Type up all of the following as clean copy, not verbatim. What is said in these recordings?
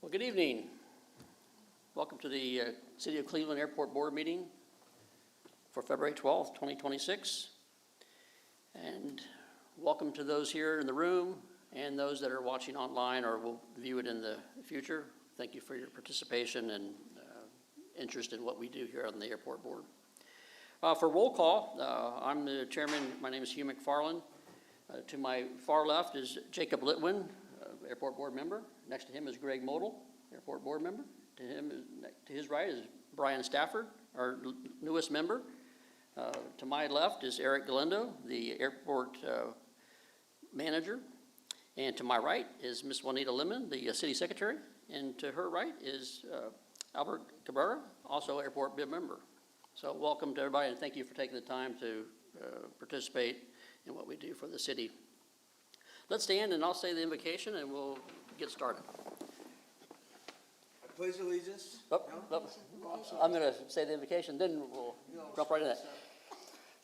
Well, good evening. Welcome to the City of Cleveland Airport Board meeting for February 12th, 2026. And welcome to those here in the room and those that are watching online or will view it in the future. Thank you for your participation and interest in what we do here on the Airport Board. For roll call, I'm the chairman. My name is Hugh McFarland. To my far left is Jacob Litwin, Airport Board member. Next to him is Greg Model, Airport Board member. To his right is Brian Stafford, our newest member. To my left is Eric Galindo, the airport manager. And to my right is Miss Juanita Lemon, the city secretary. And to her right is Albert Cabrera, also airport bid member. So welcome to everybody, and thank you for taking the time to participate in what we do for the city. Let's stand and I'll say the invocation and we'll get started. I pledge allegiance. I'm going to say the invocation, then we'll jump right in that.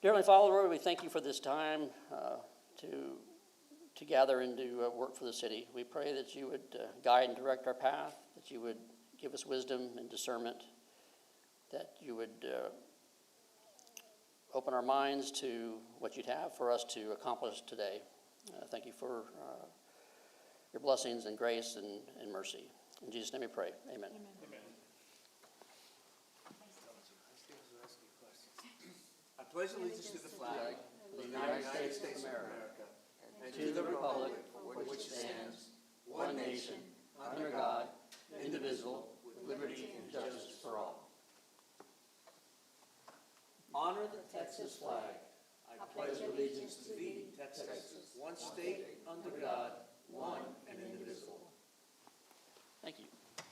Dear Heavenly Father, Lord, we thank you for this time to gather and to work for the city. We pray that you would guide and direct our path, that you would give us wisdom and discernment, that you would open our minds to what you'd have for us to accomplish today. Thank you for your blessings and grace and mercy. In Jesus' name we pray. Amen. Amen. I pledge allegiance to the flag of the United States of America, and to the republic for which stands one nation, under God, indivisible, with liberty and justice for all. Honor the Texas flag. I pledge allegiance to thee, Texas, one state, under God, one and indivisible. Thank you.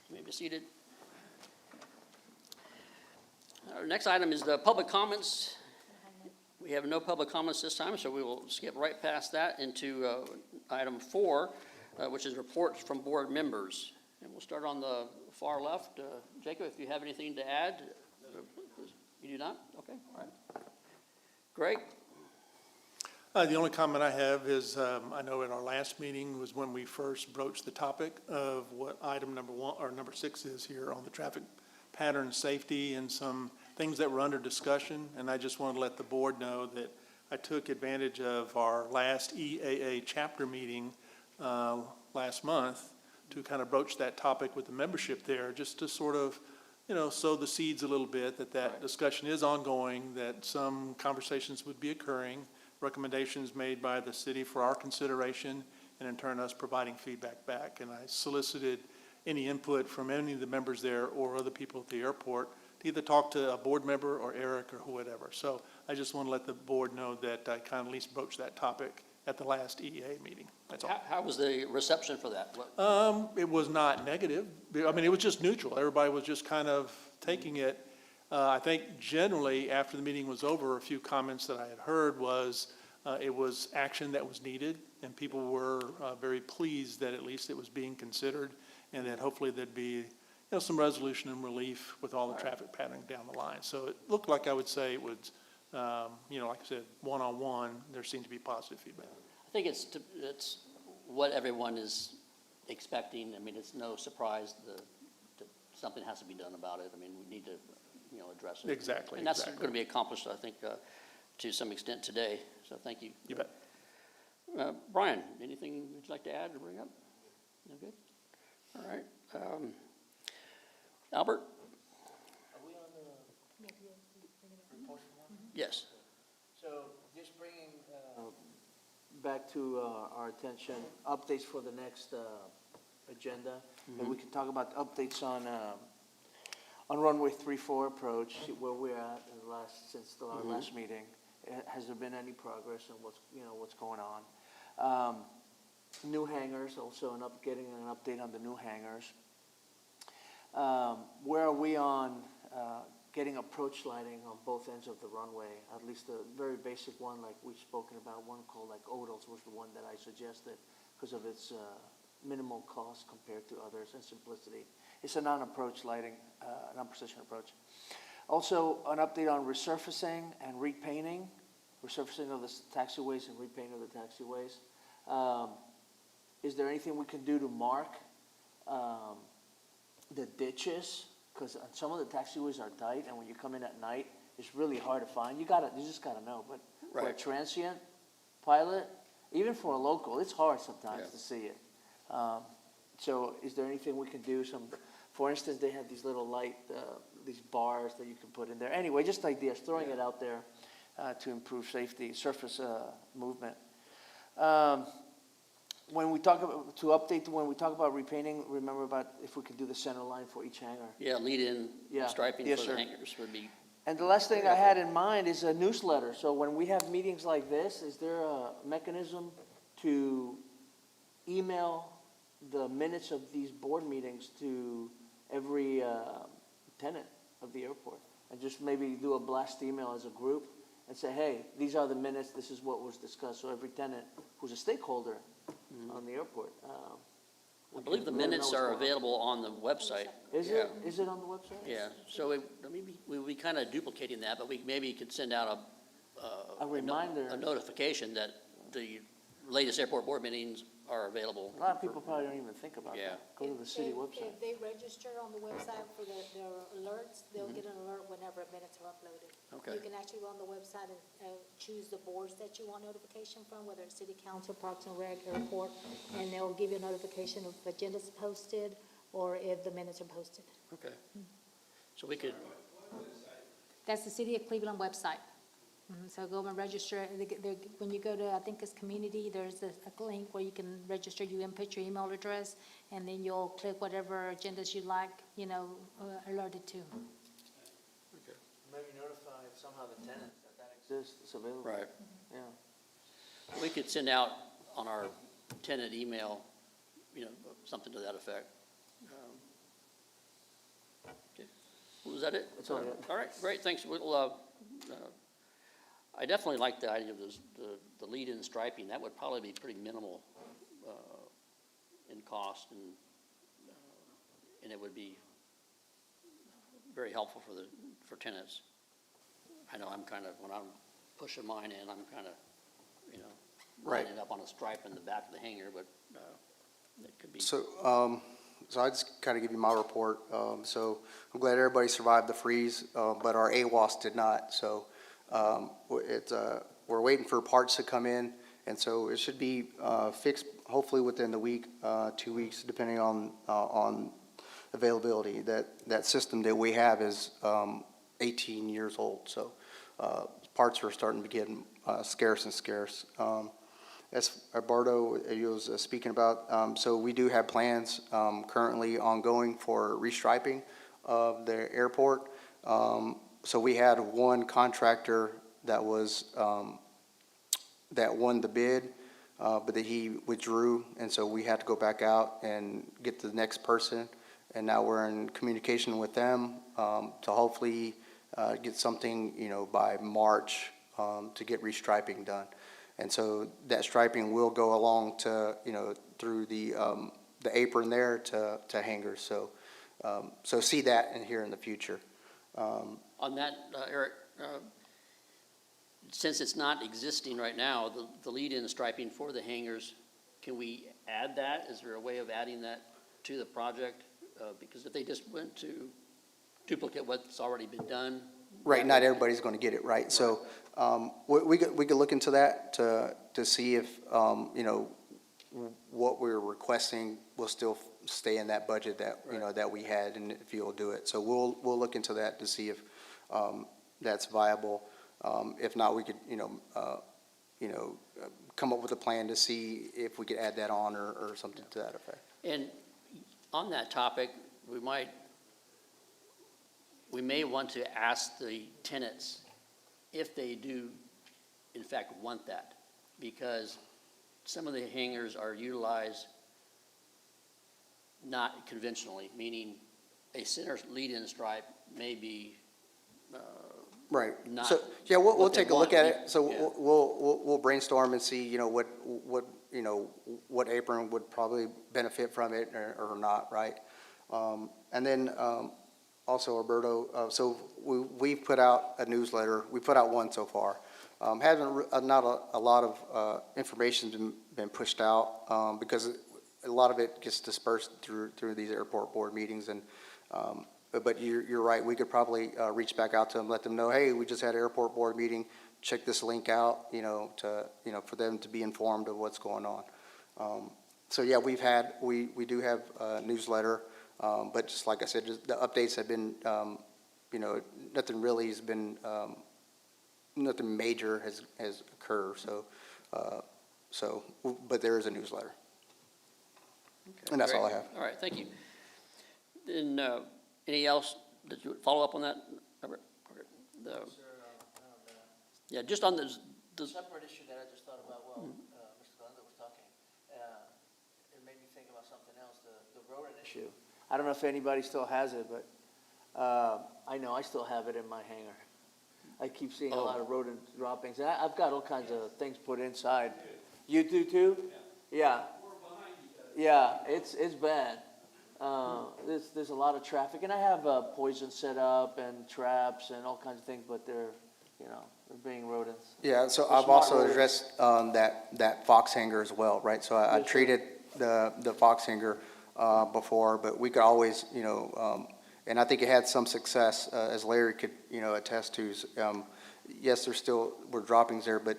You may be seated. Our next item is the public comments. We have no public comments this time, so we will skip right past that into item 4, which is reports from board members. And we'll start on the far left. Jacob, if you have anything to add. You do not? Okay, all right. Greg? The only comment I have is I know at our last meeting was when we first broached the topic of what item number 1 or number 6 is here on the traffic pattern safety and some things that were under discussion. And I just want to let the board know that I took advantage of our last EAA chapter meeting last month to kind of broach that topic with the membership there, just to sort of sow the seeds a little bit that discussion is ongoing, that some conversations would be occurring, recommendations made by the city for our consideration, and in turn us providing feedback back. And I solicited any input from any of the members there or other people at the airport to either talk to a board member or Eric or whatever. So I just want to let the board know that I kind of at least broached that topic at the last EA meeting. That's all. How was the reception for that? It was not negative. I mean, it was just neutral. Everybody was just kind of taking it. I think generally after the meeting was over, a few comments that I had heard was it was action that was needed, and people were very pleased that at least it was being considered, and that hopefully there'd be some resolution and relief with all the traffic patterning down the line. So it looked like, I would say it was, like I said, one-on-one, there seemed to be positive feedback. I think it's what everyone is expecting. I mean, it's no surprise that something has to be done about it. I mean, we need to, address it. Exactly. And that's going to be accomplished, I think, to some extent today. So thank you. You bet. Brian, anything you'd like to add or bring up? No good? All right. Albert? Are we on the report from one? Yes. So just bringing back to our attention, updates for the next agenda. And we can talk about updates on runway 34 approach, where we're at since our last meeting. Has there been any progress on what's going on? New hangars, also getting an update on the new hangars. Where are we on getting approach lighting on both ends of the runway? At least a very basic one, like we've spoken about, one called like Odals was the one that I suggested because of its minimal cost compared to others and simplicity. It's a non-approach lighting, non-precision approach. Also, an update on resurfacing and repainting, resurfacing of the taxiways and repainting of the taxiways. Is there anything we can do to mark the ditches, because some of the taxiways are tight, and when you come in at night, it's really hard to find. You just gotta know, but for a Right. transient pilot, even for a local, it's hard sometimes Yeah. to see it. So is there anything we can do, for instance, they have these little light, these bars that you can put in there. Anyway, just ideas, throwing it out there, to improve safety, surface, movement. When we talk about, when we talk about repainting, remember about if we could do the center line for each hangar. Yeah, lead-in Yeah. striping Yes, for sir. the hangars would be, And the last thing I had in mind is a newsletter. So when we have meetings like this, is there a mechanism to email the minutes of these board meetings to every tenant of the airport? And just maybe do a blast email as a group and say, hey, these are the minutes, this is what was discussed. So every tenant who's a stakeholder on the airport. I believe the let 'em know minutes what's are going on. available on the website. Is Yeah. it on the website? Yeah, so we'll be kind of duplicating that, but we maybe could send out A reminder. a notification that the latest airport board meetings are available. A lot of people probably don't even think about Yeah. that. Go to the city website. If they register on the website for their alerts, they'll get an alert whenever minutes are uploaded. Okay. You can actually go on the website and choose the boards that you want notification from, whether it's city council, parks and rec, airport, and they'll give you a notification if agenda's posted or if the minutes are posted. Okay. So we could, That's the City of Cleveland website. So go and register. When you go to, I think it's community, there's a link where you can register. You input your email address, and then you'll click whatever agendas you like, alerted to. Maybe notify somehow the tenant that exists, it's available. right, Yeah. we could send out on our tenant email, something to that effect. Okay. Was that it? That's all I got. All right, great, thanks. I definitely like the idea of the lead-in striping. That would probably be pretty minimal in cost, and it would be very helpful for tenants. I know when I'm pushing mine in, I'm kind of, Right. lining up on a stripe in the back of the hangar, but it could be. So I just kind of give you my report. So I'm glad everybody survived the freeze, but our AWOS did not. So we're waiting for parts to come in, and so it should be fixed hopefully within the week, 2 weeks, depending on availability. That system that we have is 18 years old, so parts are starting to get scarce and scarce. As Alberto was speaking about, so we do have plans currently ongoing for restriping of the airport. So we had one contractor that that won the bid, but that he withdrew, and so we had to go back out and get the next person. And now we're in communication with them to hopefully get something, by March to get restriping done. And so that striping will go along to, through the apron there to hangars. So see that in here in the future. On that, Eric, since it's not existing right now, the lead-in striping for the hangars, can we add that? Is there a way of adding that to the project? Because if they just went to duplicate what's already been done. Right, not everybody's going to get it right. So we could look into that to see if, what we're requesting will still stay in that budget that, that we had, and if you'll do it. So we'll look into that to see if that's viable. If not, we could, come up with a plan to see if we could add that on or something to that effect. And on that topic, we may want to ask the tenants if they do, in fact, want that, because some of the hangars are utilized not conventionally, meaning a center lead-in stripe may be Right. not So, yeah, we'll what they take a look want. at it. So Yeah. we'll brainstorm and see, what apron would probably benefit from it or not, right? And then, also, Alberto, so we've put out a newsletter. We put out one so far. Not a lot of information's been pushed out, because a lot of it gets dispersed through these airport board meetings, and, but you're right, we could probably reach back out to them, let them know, hey, we just had an airport board meeting, check this link out, for them to be informed of what's going on. So yeah, we do have a newsletter, but just like I said, just the updates have been, nothing really has been, nothing major has occurred, but there is a newsletter. Okay, And that's all I great. have. All right, thank you. Then, any else, did you follow up on that? Robert? Okay, Yeah, just on the, Separate issue that I just thought about while Mr. Galindo was talking, it made me think about something else, the rodent issue. I don't know if anybody still has it, but I know I still have it in my hangar. I keep seeing a lot of rodent droppings, and I've got all kinds of things put inside. You do too? Yeah. Yeah, it's bad. There's a lot of traffic, and I have poison set up and traps and all kinds of things, but they're being rodents. Yeah, so They're I've smart also rodents. addressed that fox hanger as well, right? So I Yes, sir. treated the fox hanger before, but we could always, and I think it had some success, as Larry could, attest to. Yes, there still were droppings there, but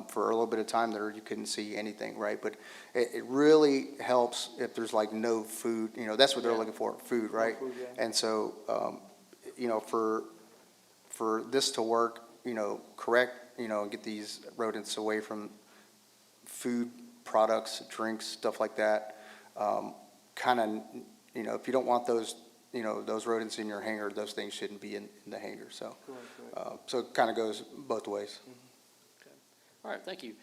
for a little bit of time there, you couldn't see anything, right? But it really helps if there's like no food, that's what they're looking for, food, right? food, yeah. And so, for this to work, correct, and get these rodents away from food products, drinks, stuff like that, kind of, if you don't want those, those rodents in your hangar, those things shouldn't be in the hangar, so. Correct. So it kind of goes both ways. all right, thank you.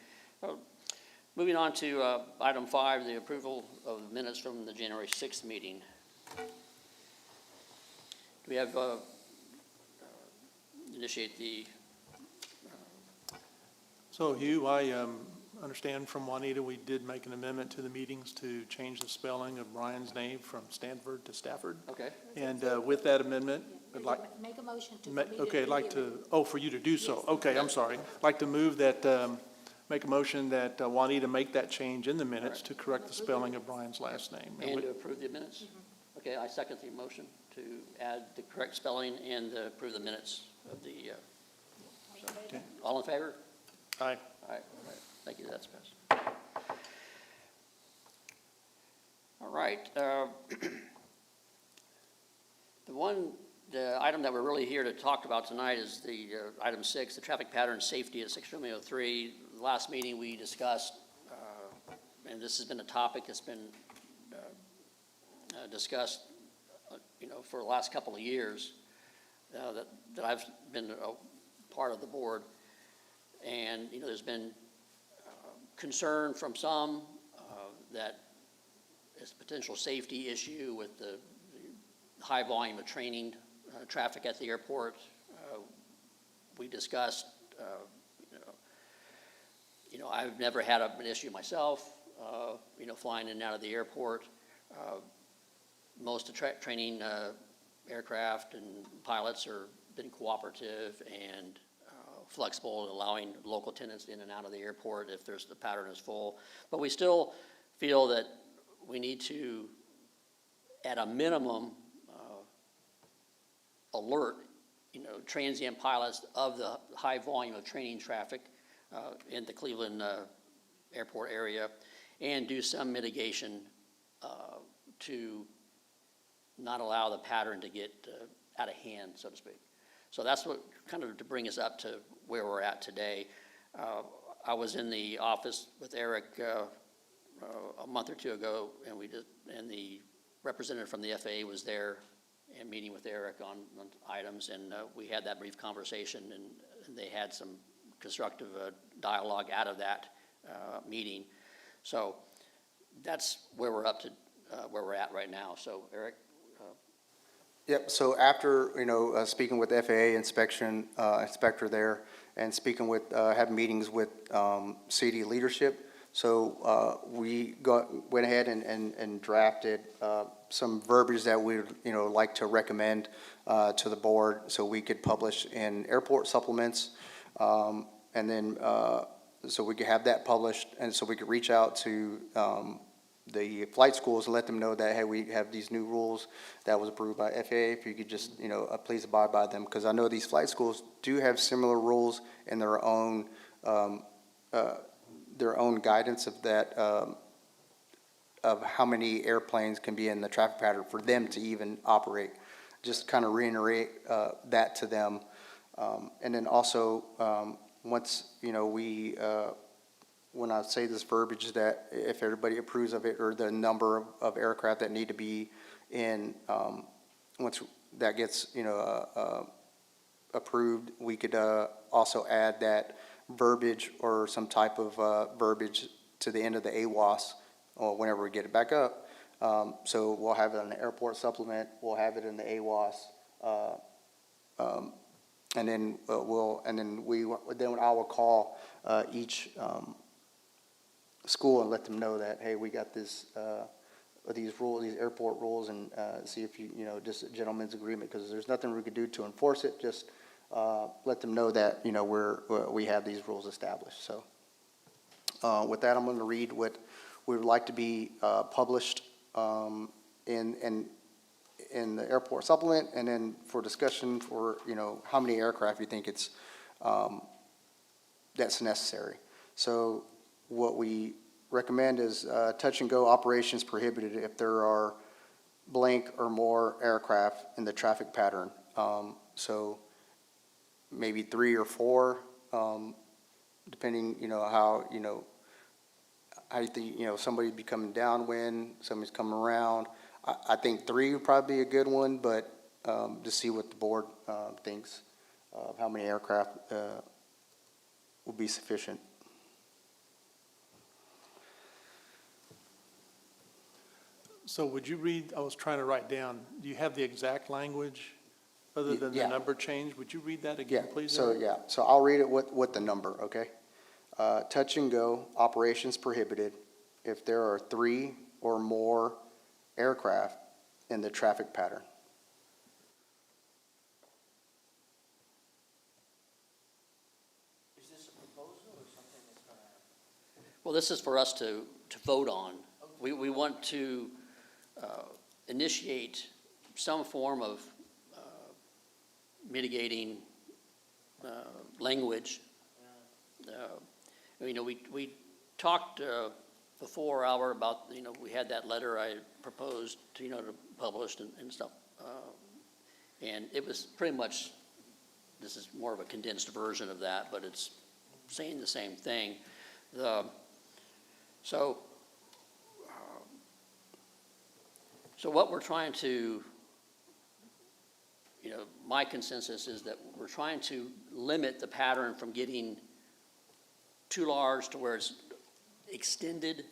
Moving on to item 5, the approval of the minutes from the January 6th meeting. Do we have, initiate the, So Hugh, I understand from Juanita, we did make an amendment to the meetings to change the spelling of Brian's name from Stanford to Stafford. okay, And with that amendment, I'd like, Make a motion to. okay, I'd like to, for you to do so. Okay, I'm sorry. I'd like to move that, make a motion that Juanita make that change in the minutes to correct the spelling of Brian's last name. and to approve the minutes? Okay, I second the motion to add the correct spelling and approve the minutes of the, Okay. all in favor? Aye. All right, thank you, that's passed. All right, the item that we're really here to talk about tonight is the item 6, the traffic pattern safety at 603. Last meeting, we discussed, and this has been a topic that's been discussed, for the last couple of years, that I've been a part of the board. And, there's been concern from some that it's a potential safety issue with the high volume of training traffic at the airport. We discussed, I've never had an issue myself, flying in and out of the airport. Most of training aircraft and pilots have been cooperative and flexible, allowing local tenants in and out of the airport if the pattern is full. But we still feel that we need to, at a minimum, alert, transient pilots of the high volume of training traffic in the Cleveland airport area, and do some mitigation to not allow the pattern to get out of hand, so to speak. So that's what kind of to bring us up to where we're at today. I was in the office with Eric a month or two ago, and the representative from the FAA was there and meeting with Eric on items, and we had that brief conversation, and they had some constructive dialogue out of that meeting. So that's where we're up to, where we're at right now. So Eric? Yep, so after, speaking with the FAA inspector there, and speaking with, having meetings with CD leadership, so we went ahead and drafted some verbiage that we would, like to recommend to the board so we could publish in airport supplements. And then, so we could have that published, and so we could reach out to the flight schools and let them know that, hey, we have these new rules that was approved by FAA, if you could just, please abide by them, because I know these flight schools do have similar rules in their own guidance of that, of how many airplanes can be in the traffic pattern for them to even operate. Just kind of reiterate that to them. And then also, once, when I say this verbiage, that if everybody approves of it, or the number of aircraft that need to be in, once that gets, approved, we could also add that verbiage or some type of verbiage to the end of the AWAS, or whenever we get it back up. So we'll have it on the airport supplement, we'll have it in the AWAS, and then I will call each school and let them know that, hey, we got this, these rules, these airport rules, and see if just a gentleman's agreement, because there's nothing we could do to enforce it. Just let them know that we have these rules established. So with that, I'm going to read what we would like to be published in the airport supplement, and then for discussion for how many aircraft you think it's that's necessary. So what we recommend is touch and go operations prohibited if there are blank or more aircraft in the traffic pattern. So maybe 3 or 4, depending how you think somebody be coming downwind, somebody's coming around. I think 3 would probably be a good one, but to see what the board thinks of how many aircraft will be sufficient. So would you read, I was trying to write down, do you have the exact language other than the Yeah. number change? Would you read that again, Yeah, please? so, Eric? so I'll read it with the number, okay? Touch and go operations prohibited if there are 3 or more aircraft in the traffic pattern. Is this a proposal or something that's going to happen? Well, this is for us to vote on. We want to initiate some form of mitigating language. We talked before, Albert, about, we had that letter I proposed to publish and stuff. And it was pretty much, this is more of a condensed version of that, but it's saying the same thing. So what we're trying to, my consensus is that we're trying to limit the pattern from getting too large to where it's extended,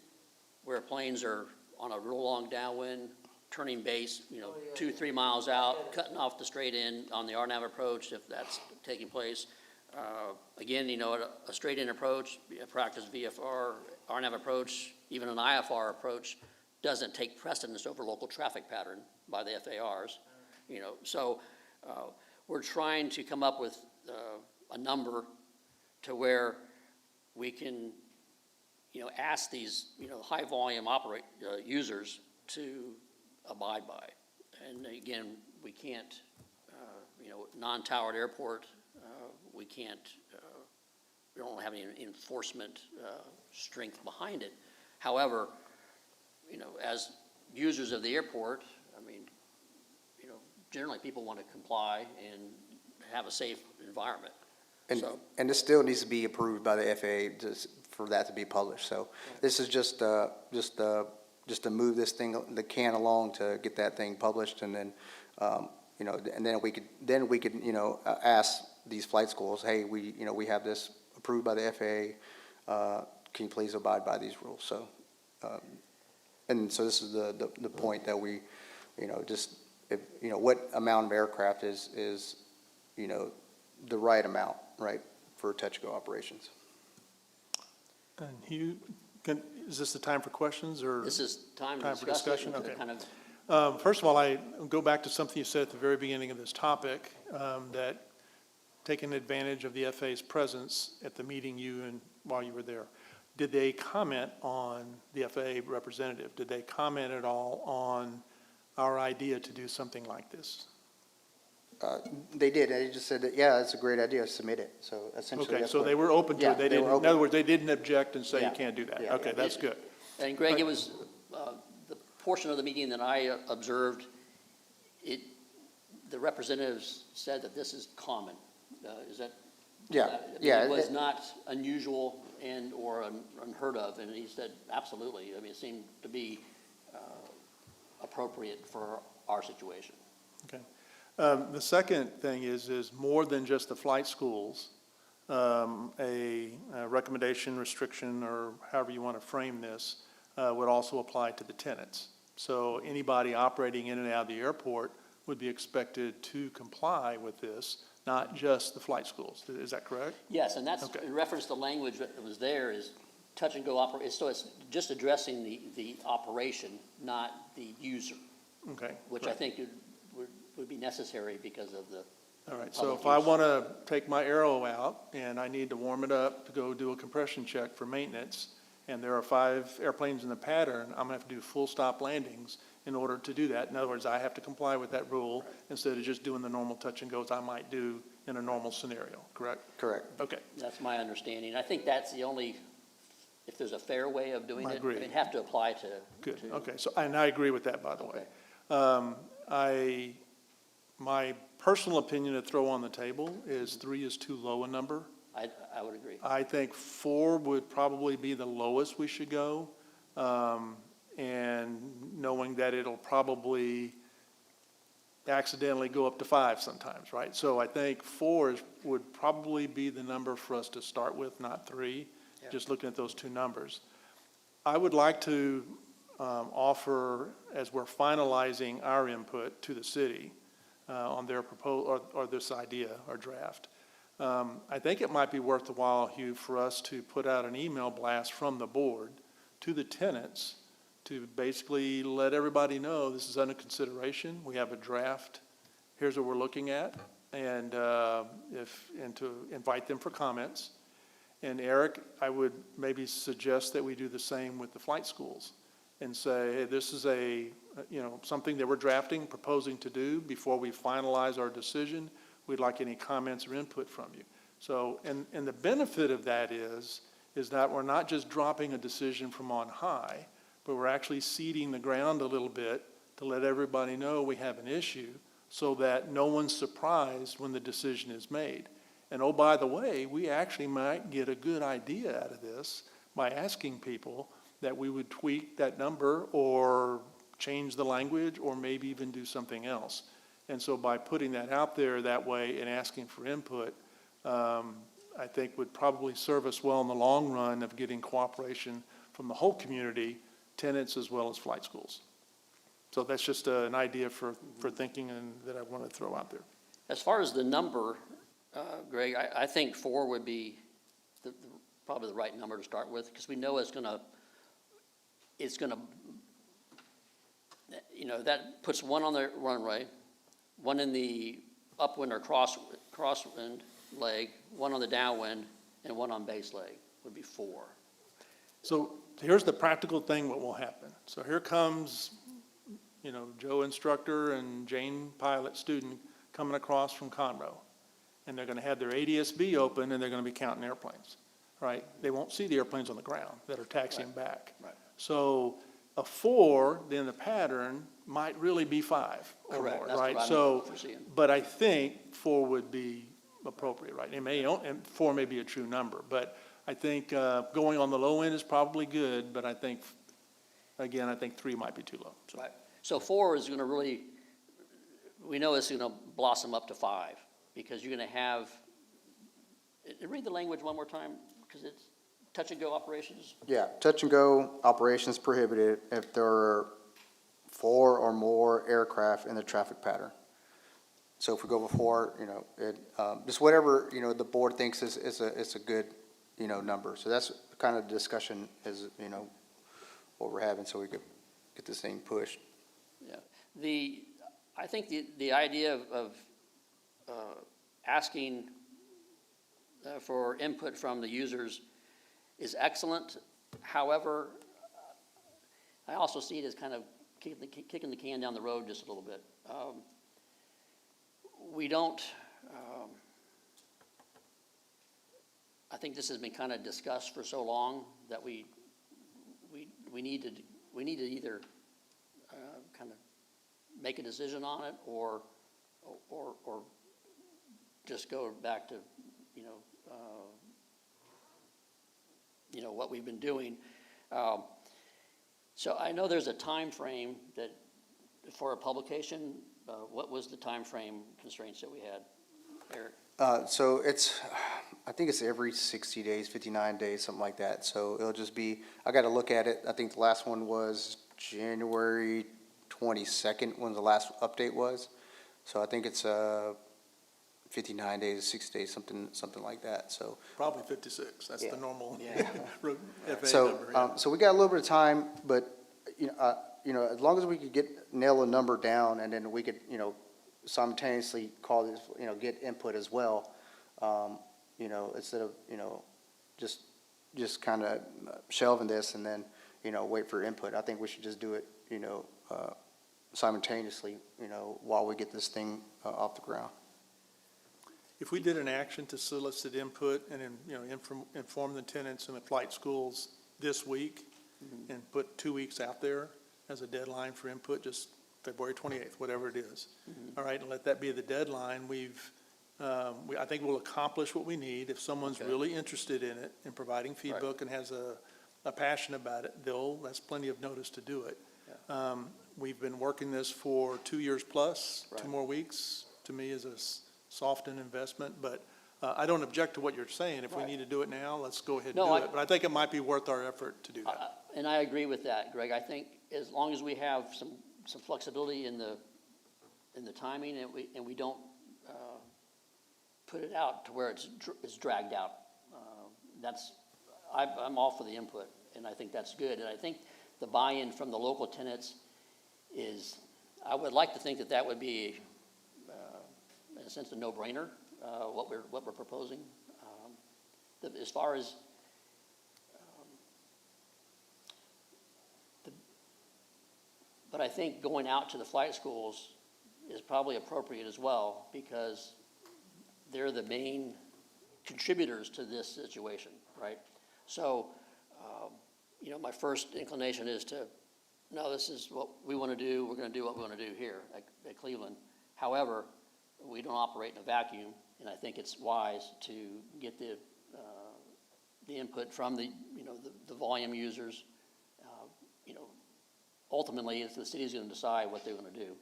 where planes are on a real long downwind, turning base, 2-3 miles out, cutting off the straight in on the RNAV approach, if that's taking place. Again, a straight in approach, a practice VFR, RNAV approach, even an IFR approach doesn't take precedence over local traffic pattern by the FARs. So we're trying to come up with a number to where we can, ask these, high volume users to abide by. And again, we can't, non-towered airport, we can't, we don't have any enforcement strength behind it. However, as users of the airport, generally people want to comply and have a safe environment. And this still needs to be approved by the FAA for that to be published. So this is just to move this thing, the can along, to get that thing published, and then and then we could ask these flight schools, hey, we have this approved by the FAA. Can you please abide by these rules? So and so this is the point that we just if, what amount of aircraft is the right amount, right, for touch-and-go operations. And Hugh, is this the time for questions, or? This is time to Time for discuss it discussion? and to Okay. kind of. First of all, I go back to something you said at the very beginning of this topic, that taking advantage of the FAA's presence at the meeting while you were there. did they comment on the FAA representative? Did they comment at all on our idea to do something like this? They did, they just said that, yeah, it's a great idea, submit it, so essentially Okay, that's so what. they were open to Yeah, it. They they didn't, were in open. other words, they didn't object and say you Yeah. can't do that. Yeah. Okay, that's good. And Greg, it was, the portion of the meeting that I observed, the representatives said that this is common. Is that? Yeah, I mean, yeah, It was it- not unusual and/or unheard of, and he said, absolutely. I mean, it seemed to be appropriate for our situation. Okay. The second thing is more than just the flight schools. A recommendation, restriction, or however you want to frame this, would also apply to the tenants. So anybody operating in and out of the airport would be expected to comply with this, not just the flight schools. Is that correct? Yes, and that's, Okay. in reference to language that was there is touch and go so it's just addressing the operation, not the user, Okay. which I great. think would be necessary because of the, All right, so public if I use. want to take my Aero out and I need to warm it up to go do a compression check for maintenance, and there are 5 airplanes in the pattern, I'm going to have to do full stop landings in order to do that. In other words, I have to comply with that rule instead of just doing the normal touch and goes I might do in a normal scenario, correct? Correct. Okay, that's my understanding. I think that's the only, if there's a fair way of doing I it, agree. it'd have to apply to. good, to- okay, so, and I agree with that, by the way. Okay. My personal opinion to throw on the table is 3 is too low a number. I would agree. I think 4 would probably be the lowest we should go, and knowing that it'll probably accidentally go up to 5 sometimes, right? So I think 4 would probably be the number for us to start with, not 3, Yeah. just looking at those 2 numbers. I would like to offer, as we're finalizing our input to the city on their proposal, or this idea, or draft, I think it might be worth the while, Hugh, for us to put out an email blast from the board to the tenants to basically let everybody know this is under consideration. We have a draft. Here's what we're looking at, and to invite them for comments. And Eric, I would maybe suggest that we do the same with the flight schools and say, hey, this is something that we're drafting, proposing to do before we finalize our decision. We'd like any comments or input from you. So, and the benefit of that is that we're not just dropping a decision from on high, but we're actually seeding the ground a little bit to let everybody know we have an issue so that no one's surprised when the decision is made. And oh, by the way, we actually might get a good idea out of this by asking people that we would tweak that number or change the language or maybe even do something else. And so by putting that out there that way and asking for input, I think would probably serve us well in the long run of getting cooperation from the whole community, tenants as well as flight schools. So that's just an idea for thinking and that I want to throw out there. As far as the number, Greg, I think 4 would be probably the right number to start with, because we know it's gonna, that puts 1 on the runway, 1 in the upwind or crosswind leg, 1 on the downwind, and 1 on base leg would be 4. So here's the practical thing what will happen. So here comes, Joe instructor and Jane pilot student coming across from Conroe. And they're going to have their ADS-B open and they're going to be counting airplanes, right? They won't see the airplanes on the ground that are taxiing back. Right. So a 4, then the pattern might really be 5 or Correct. more, That's right? what I'm So, foreseeing. but I think 4 would be appropriate, right? And 4 may be a true number, but I think going on the low end is probably good, but I think 3 might be too low. So Right. So 4 is gonna really, we know it's gonna blossom up to 5, because you're gonna have, read the language one more time, because it's touch and go operations. Yeah, touch and go operations prohibited if there are 4 or more aircraft in the traffic pattern. So if we go before, just whatever, the board thinks is a good, number. So that's kind of the discussion is, what we're having, so we could get this thing pushed. Yeah. I think the idea of asking for input from the users is excellent. However, I also see it as kind of kicking the can down the road just a little bit. We don't, I think this has been kind of discussed for so long that we need to either kind of make a decision on it or just go back to, what we've been doing. So I know there's a time frame that, for a publication, what was the time frame constraints that we had, Eric? So I think it's every 60 days, 59 days, something like that. So it'll just be, I got to look at it. I think the last one was January 22nd when the last update was. So I think it's 59 days, 60 days, something like that. So Probably 56, that's Yeah. the normal Yeah. FAA So, number. Yeah. so we got a little bit of time, but, as long as we could nail a number down, and then we could, simultaneously call this, get input as well, instead of, just kind of shelving this and then, wait for input. I think we should just do it, simultaneously, while we get this thing off the ground. If we did an action to solicit input and then, inform the tenants in the flight schools this week and put 2 weeks out there as a deadline for input, just February 28th, whatever it is. All right, and let that be the deadline. I think we'll accomplish what we need. If someone's Okay. really interested in it and providing feedback and has a passion about it, that's plenty of notice to do it. We've been working this for 2 years plus, Right. 2 more weeks, to me is a softened investment, but I don't object to what you're saying. If we Right. need to do it now, let's go ahead and No, do it. But I think it might be worth our effort to do that. And I agree with that, Greg. I think as long as we have some flexibility in the timing and we don't put it out to where it's dragged out, I'm all for the input, and I think that's good. And I think the buy-in from the local tenants is, I would like to think that would be, in a sense, a no-brainer, what we're proposing. As far as but I think going out to the flight schools is probably appropriate as well, because they're the main contributors to this situation, right? So, my first inclination is no, this is what we want to do. We're going to do what we want to do here at Cleveland. However, we don't operate in a vacuum, and I think it's wise to get the input from the volume users. Ultimately, it's the city's going to decide what they want to do.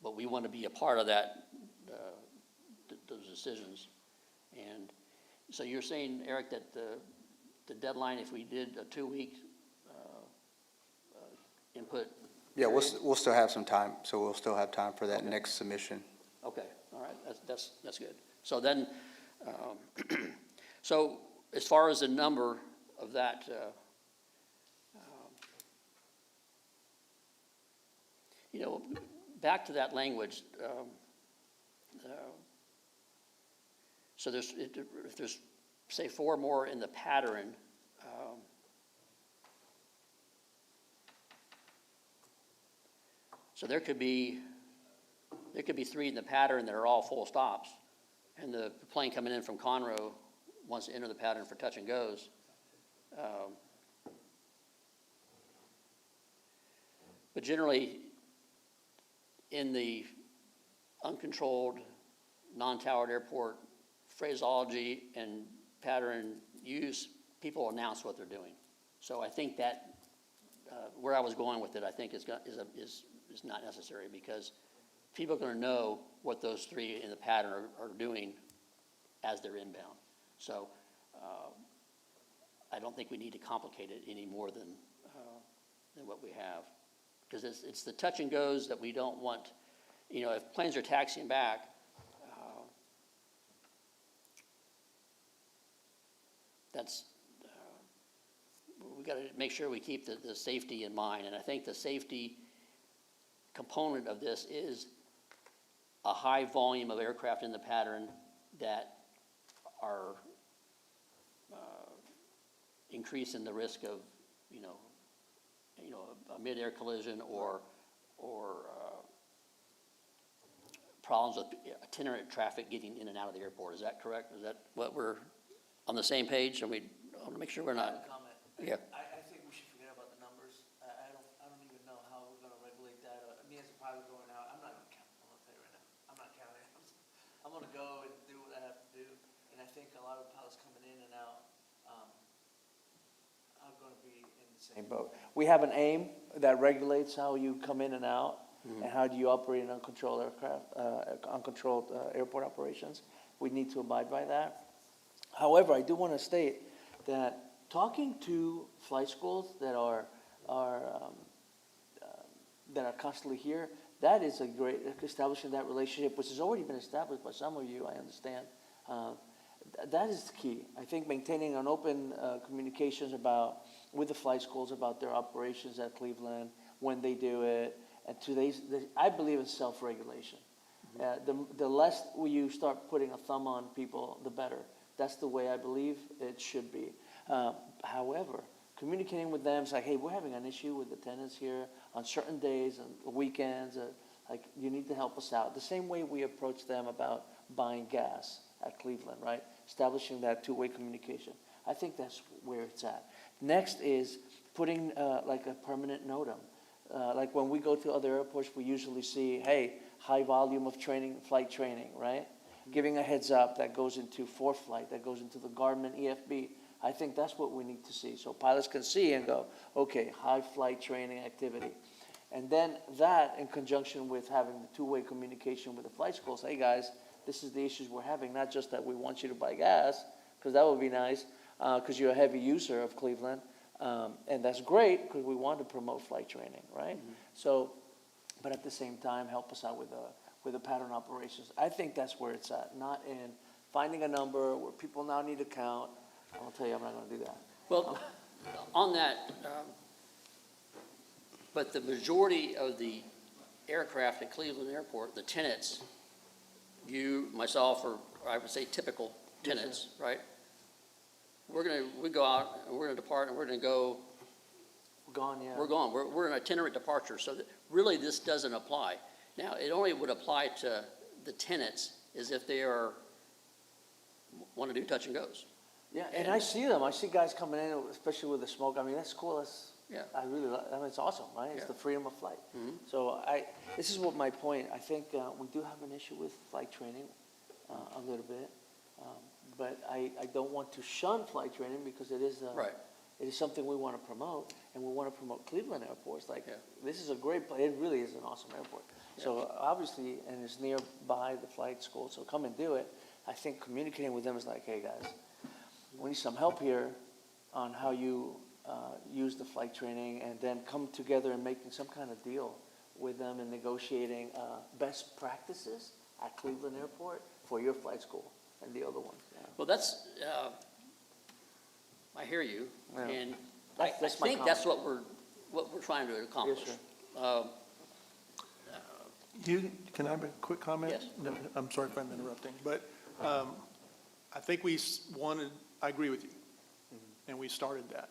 But we want to be a part of that, those decisions. And so you're saying, Eric, that the deadline, if we did a 2-week input? Yeah, period? we'll still have some time, so we'll still have time for that next submission. Okay, all right, that's good. So then, so as far as the number of that, back to that language, so if there's, say, 4 more in the pattern, so there could be 3 in the pattern that are all full stops, and the plane coming in from Conroe wants to enter the pattern for touch and goes. But generally, in the uncontrolled, non-towered airport phraseology and pattern use, people announce what they're doing. So I think that where I was going with it, I think is not necessary, because people are going to know what those 3 in the pattern are doing as they're inbound. So I don't think we need to complicate it any more than what we have, because it's the touch and goes that we don't want. If planes are taxiing back, we got to make sure we keep the safety in mind. And I think the safety component of this is a high volume of aircraft in the pattern that are increase in the risk of, you know, a mid-air collision or problems with itinerant traffic getting in and out of the airport. Is that correct? Is that what we're on the same page? I want to make sure we're not. Comment. Yeah. I think we should forget about the numbers. I don't even know how we're gonna regulate that. Me as a pilot going out, I'm not gonna count, I'm gonna tell you right now. I'm not counting. I'm gonna go and do what I have to do. And I think a lot of pilots coming in and out, are gonna be in the same boat. We have an AIM that regulates how you come in and out and how do you operate in uncontrolled airport operations. We need to abide by that. However, I do want to state that talking to flight schools that are constantly here, that is a great, establishing that relationship, which has already been established by some of you, I understand. That is the key. I think maintaining an open communications with the flight schools about their operations at Cleveland, when they do it, and I believe in self-regulation. The less you start putting a thumb on people, the better. That's the way I believe it should be. However, communicating with them, it's like, hey, we're having an issue with attendance here on certain days and weekends. Like, you need to help us out. The same way we approach them about buying gas at Cleveland, right? Establishing that two-way communication. I think that's where it's at. Next is putting like a permanent NOTAM. Like when we go to other airports, we usually see, hey, high volume of training, flight training, right? Giving a heads up that goes into ForeFlight, that goes into the Garmin EFB. I think that's what we need to see. So pilots can see and go, okay, high flight training activity. And then that in conjunction with having the two-way communication with the flight schools, hey guys, this is the issues we're having, not just that we want you to buy gas, because that would be nice, because you're a heavy user of Cleveland. And that's great because we want to promote flight training, right? Mm-hmm. So, but at the same time, help us out with the pattern operations. I think that's where it's at, not in finding a number where people now need to count. I'll tell you, I'm not going to do that. Well, on that, but the majority of the aircraft at Cleveland Airport, the tenants, you, myself, or I would say typical tenants, right? We go out, and we're gonna depart, and we're gonna go, We're gone, yeah. we're gone. We're an itinerant departure, so really this doesn't apply. Now, it only would apply to the tenants as if they want to do touch and goes. Yeah, and I see them. I see guys coming in, especially with the smoke. I mean, that's cool. Yeah. I really like, I mean, it's awesome, right? It's Yeah. the freedom of flight. Mhm. So this is what my point. I think we do have an issue with flight training a little bit. But I don't want to shun flight training because it is Right. it is something we want to promote, and we want to promote Cleveland airports. Like, Yeah. this is a great place. It really is an awesome airport. So obviously, and it's nearby the flight school, so come and do it. I think communicating with them is like, hey guys, we need some help here on how you use the flight training, and then come together and making some kind of deal with them and negotiating best practices at Cleveland Airport for your flight school and the other one. Yeah. Well, that's, I hear you, Yeah. and That's I my think that's what we're trying to accomplish. sir. Can I have a quick comment? Yes. No, I'm sorry if I'm interrupting, but I think I agree with you, and we started that.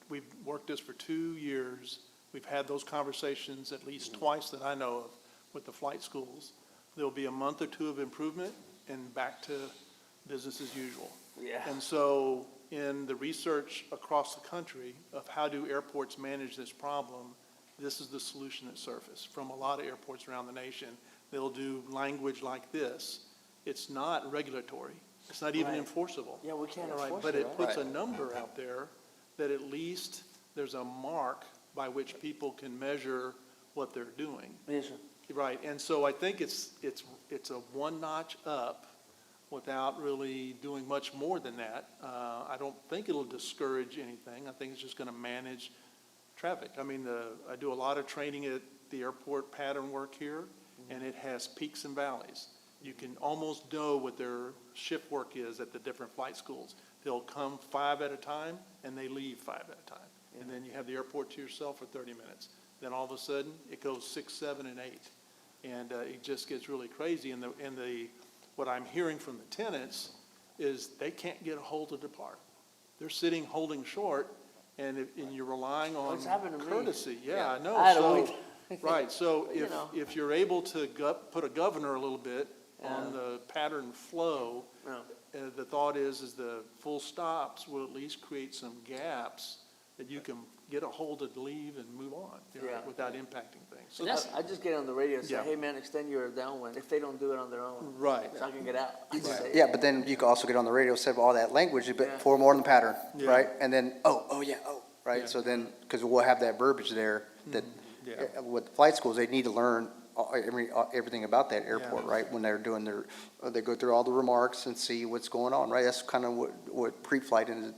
We've worked this for 2 years. We've had those conversations at least twice that I know of with the flight schools. There'll be a month or two of improvement and back to business as usual. Yeah. And so in the research across the country of how do airports manage this problem, this is the solution that surfaced from a lot of airports around the nation. They'll do language like this. It's not regulatory. It's not even Right. enforceable. Yeah, we can't All right, enforce but it, it right? puts a Right. number out there that at least there's a mark by which people can measure what they're doing. Yes, sir. Right, and so I think it's a one notch up without really doing much more than that. I don't think it'll discourage anything. I think it's just gonna manage traffic. I mean, I do a lot of training at the airport pattern work here, and it has peaks and valleys. You can almost know what their shift work is at the different flight schools. They'll come 5 at a time, and they leave 5 at a time. And then you have the airport to yourself for 30 minutes. Then all of a sudden, it goes 6, 7, and 8. And it just gets really crazy. And what I'm hearing from the tenants is they can't get a hold of the depart. they're sitting holding short, and you're relying on It's happened to me. courtesy. Yeah, I know. I had a So, week. right, so You know. if you're able to put a governor a little bit on Yeah. the pattern flow, Yeah. the thought is the full stops will at least create some gaps that you can get a hold of, leave, and move on, you know, Yeah. without impacting things. So That's- I just get on the radio and say, Yeah. hey, man, extend your downwind, if they don't do it on their own. Right. So I can get out. I just say, Yeah, but then you can also get on the radio, say all that language, Yeah. but for more than the pattern, Yeah. right? And then, yeah, Yeah. right? So then, because we'll have that verbiage there that, Yeah. with flight schools, they need to learn everything about that airport, Yeah. right? When they're doing they go through all the remarks and see what's going on, right? That's kind of what pre-flight is,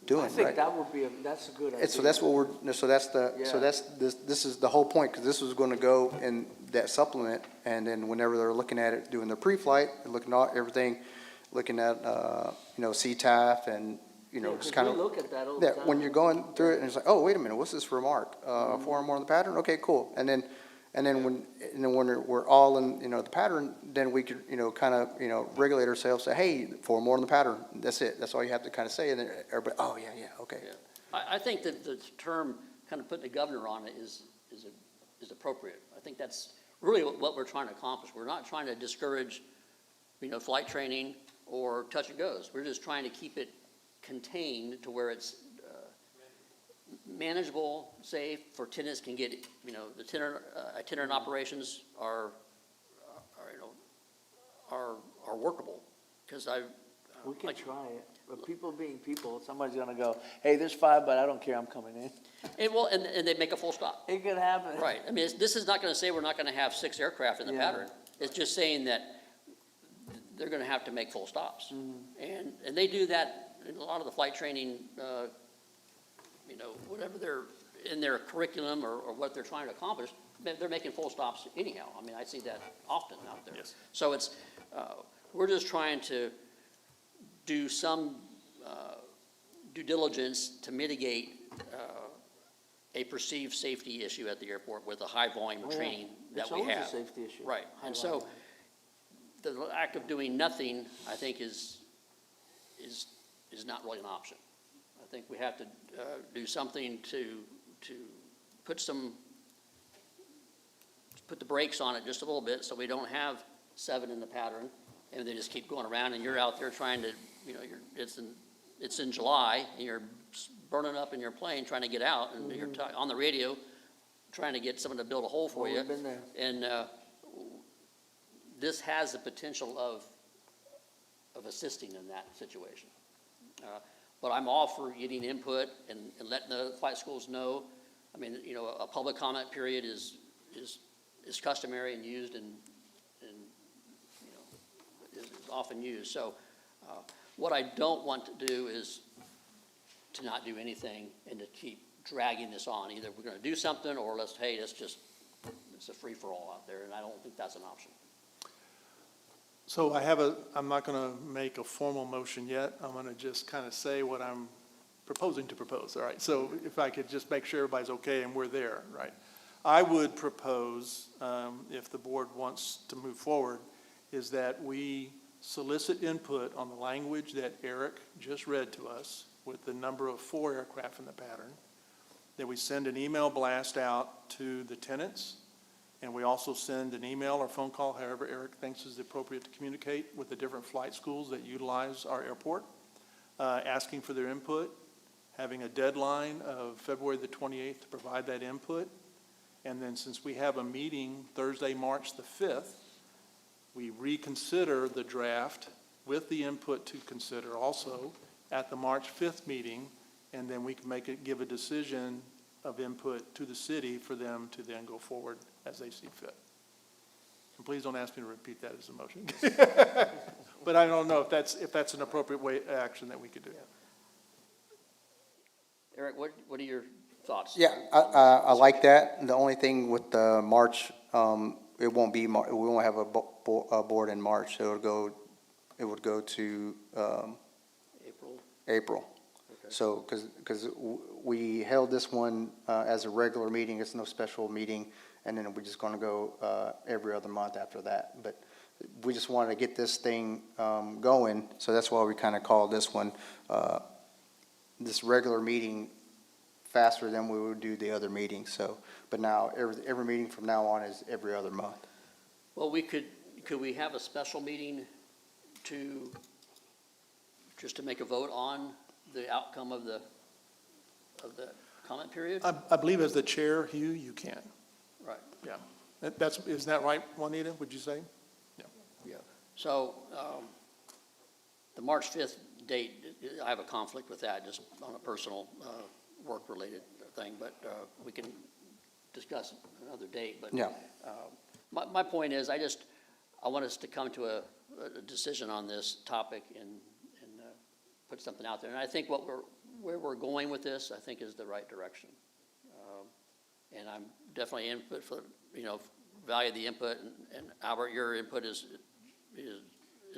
doing, I right? think that would be, that's a good idea. And so that's what this is the whole point, because this was going to go in that supplement, and then whenever they're looking at it, doing their pre-flight, looking at everything, looking at, CTAF and, Yeah, just 'cause kind we of. look at that all the Yeah, time. when you're going through it, and it's like, oh, wait a minute, what's this remark? Four or more in the pattern? Okay, cool. And then when we're all in, the pattern, then we could, kind of, regulate ourselves, say, hey, four more in the pattern. That's it. That's all you have to kind of say, and then everybody, oh, yeah, okay. Yeah. I think that the term, kind of putting a governor on it is appropriate. I think that's really what we're trying to accomplish. We're not trying to discourage, flight training or touch and goes. We're just trying to keep it contained to where it's manageable, safe, for tenants can get, the itinerant operations are workable. Because We can try it, but people being people, somebody's gonna go, hey, there's 5, but I don't care, I'm coming in. and they make a full stop. It could happen. Right, I mean, this is not gonna say we're not gonna have 6 aircraft in the Yeah. pattern. It's just saying that they're gonna have to make full stops. Mm-hmm. And they do that in a lot of the flight training, whatever they're, in their curriculum or what they're trying to accomplish, they're making full stops anyhow. I mean, I see that often out there. Yes. So it's, we're just trying to do some due diligence to mitigate a perceived safety issue at the airport with the high volume of Oh, yeah. training that It's we always a have. safety issue. Right, High and so volume. the act of doing nothing, I think, is not really an option. I think we have to do something to put the brakes on it just a little bit, so we don't have 7 in the pattern, and they just keep going around, and you're out there trying to, it's in July, and you're burning up in your plane trying to get out, and you're on the radio trying to get someone to build a hole for Oh, you. we've been there. And this has the potential of assisting in that situation. But I'm all for getting input and letting the flight schools know. I mean, a public comment period is customary and used and is often used. So what I don't want to do is to not do anything and to keep dragging this on. Either we're going to do something or it's a free-for-all out there, and I don't think that's an option. So I'm not going to make a formal motion yet. I'm going to just kind of say what I'm proposing to propose, all right? So if I could just make sure everybody's okay and we're there, right? I would propose, if the board wants to move forward, is that we solicit input on the language that Eric just read to us with the number of 4 aircraft in the pattern, that we send an email blast out to the tenants, and we also send an email or phone call, however Eric thinks is appropriate to communicate with the different flight schools that utilize our airport, asking for their input, having a deadline of February the 28th to provide that input. And then since we have a meeting Thursday, March the 5th, we reconsider the draft with the input to consider also at the March 5th meeting, and then we can give a decision of input to the city for them to then go forward as they see fit. And please don't ask me to repeat that as a motion. But I don't know if that's an appropriate action that we could do. Eric, what are your thoughts? Yeah, I like that. The only thing with the March, it won't be, we won't have a board in March. It would go to April. Okay. So, because we held this one as a regular meeting, it's no special meeting, and then we're just going to go every other month after that. But we just wanted to get this thing going, so that's why we kind of called this one this regular meeting faster than we would do the other meetings, so, but now, every meeting from now on is every other month. Well, could we have a special meeting just to make a vote on the outcome of the comment period? I believe as the chair, Hugh, you can, Right, yeah. Isn't that right, Juanita, would you say? yeah. So, the March 5th date, I have a conflict with that, just on a personal, work-related thing, but we can discuss another date. But Yeah. my point is, I want us to come to a decision on this topic and put something out there. And I think where we're going with this, I think is the right direction. And I'm definitely input for, value the input, and Albert, your input is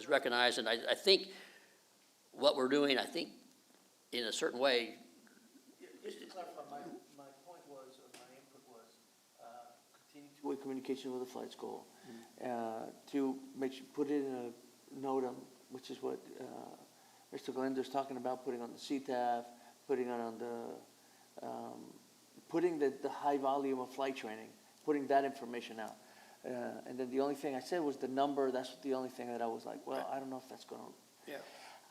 recognized. And I think what we're doing, in a certain way, Just to clarify, my point was, or my input was, continue two-way communication with the flight school, to put it in a NOTAM, which is what Mr. Galindo's talking about, putting on the CTAF, putting on the, putting the high volume of flight training, putting that information out. And then the only thing I said was the number. That's the only thing that I was like, well, I don't know if that's gonna. Yeah.